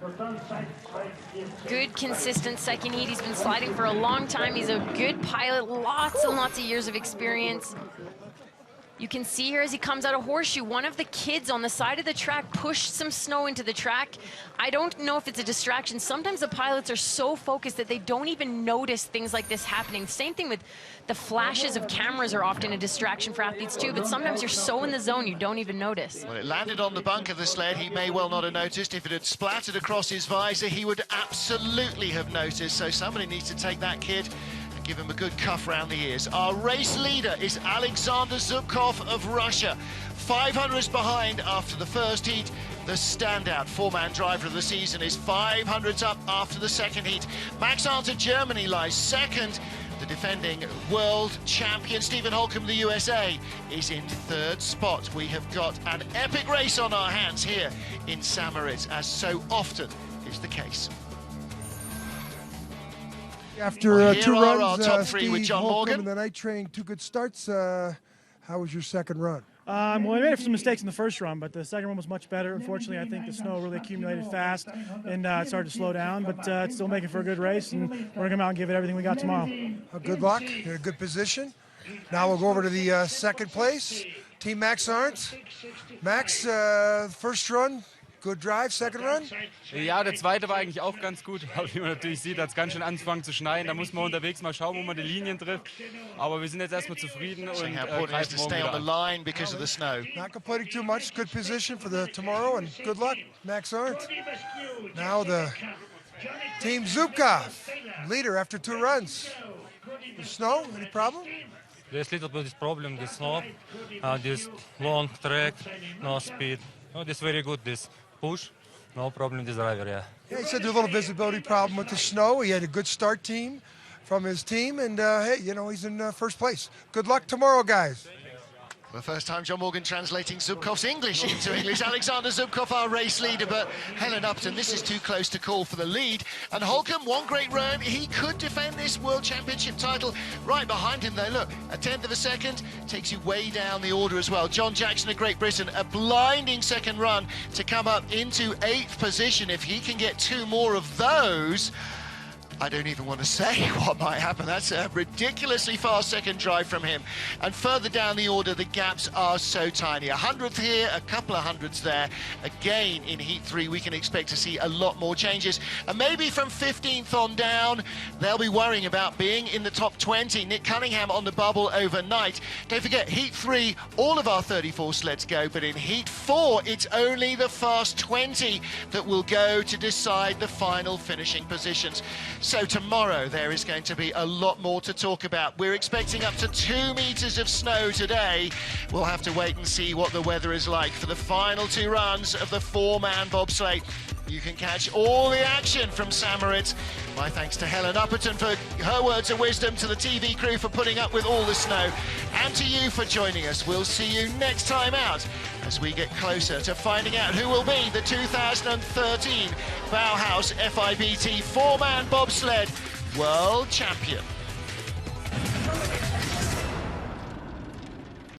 Good, consistent second heat. He's been sliding for a long time. He's a good pilot, lots and lots of years of experience. You can see here as he comes out of Horseshoe, one of the kids on the side of the track pushed some snow into the track. I don't know if it's a distraction. Sometimes the pilots are so focused that they don't even notice things like this happening. Same thing with the flashes of cameras are often a distraction for athletes too, but sometimes you're so in the zone you don't even notice. Well, it landed on the bunk of the sled. He may well not have noticed. If it had splattered across his visor, he would absolutely have noticed. So somebody needs to take that kid, give him a good cuff round the ears. Our race leader is Alexander Zubkov of Russia. 500s behind after the first heat. The standout 4-man driver of the season is 500s up after the second heat. Max Arndt of Germany lies second. The defending world champion Stephen Holcomb of the USA is in 3rd spot. We have got an epic race on our hands here in St. Moritz, as so often is the case. After 2 runs, our top 3 Steve with John Holcomb Morgan. and the night train, 2 good starts. How was your second run? Well, I made some mistakes in the first run, but the second one was much better. Unfortunately, I think the snow really accumulated fast, and it started to slow down, but it's still making for a good race, and we're going to come out and give it everything we got tomorrow. Good luck. You're in a good position. Now we'll go over to the second place. Team Max Arndt. Max, first run, good drive, second run? Ja, der zweite war eigentlich auch ganz gut. Aber wie man natürlich sieht, hat es ganz schön angefangen zu schneien. Da muss man unterwegs mal schauen, wo man die Linien trifft. Aber wir sind jetzt erstmal zufrieden und greifen morgen wieder an. Not complaining too much. Good position for the tomorrow, and good luck, Max Arndt. Now the Team Zubkov, leader after 2 runs. The snow, any problem? There's little bit of problem, the snow, this long track, no speed. Oh, this very good, this push, no problem with the driver, yeah. Yeah, he said there's a little visibility problem with the snow. He had a good start team from his team, and hey, you know, he's in first place. Good luck tomorrow, guys. For the first time, John Morgan translating Zubkov's English into English. Alexander Zubkov, our race leader, but Helen Upton, this is too close to call for the lead. And Holcomb, one great run. He could defend this World Championship title. Right behind him, though, look, a 1/10 of a second takes you way down the order as well. John Jackson of Great Britain, a blinding second run to come up into 8th position. If he can get 2 more of those, I don't even want to say what might happen. That's a ridiculously fast second drive from him. And further down the order, the gaps are so tiny. 100th here, a couple of hundreds there. Again, in Heat 3, we can expect to see a lot more changes. And maybe from 15th on down, they'll be worrying about being in the top 20. Nick Cunningham on the bubble overnight. Don't forget, Heat 3, all of our 34 sleds go, but in Heat 4, it's only the fast 20 that will go to decide the final finishing positions. So tomorrow there is going to be a lot more to talk about. We're expecting up to 2 meters of snow today. We'll have to wait and see what the weather is like for the final 2 runs of the 4-man bobsleigh. You can catch all the action from St. Moritz. My thanks to Helen Upperton for her words of wisdom, to the TV crew for putting up with all the snow, and to you for joining us. We'll see you next time out as we get closer to finding out who will be the 2013 Bauhaus FIBT 4-man bobsled world champion.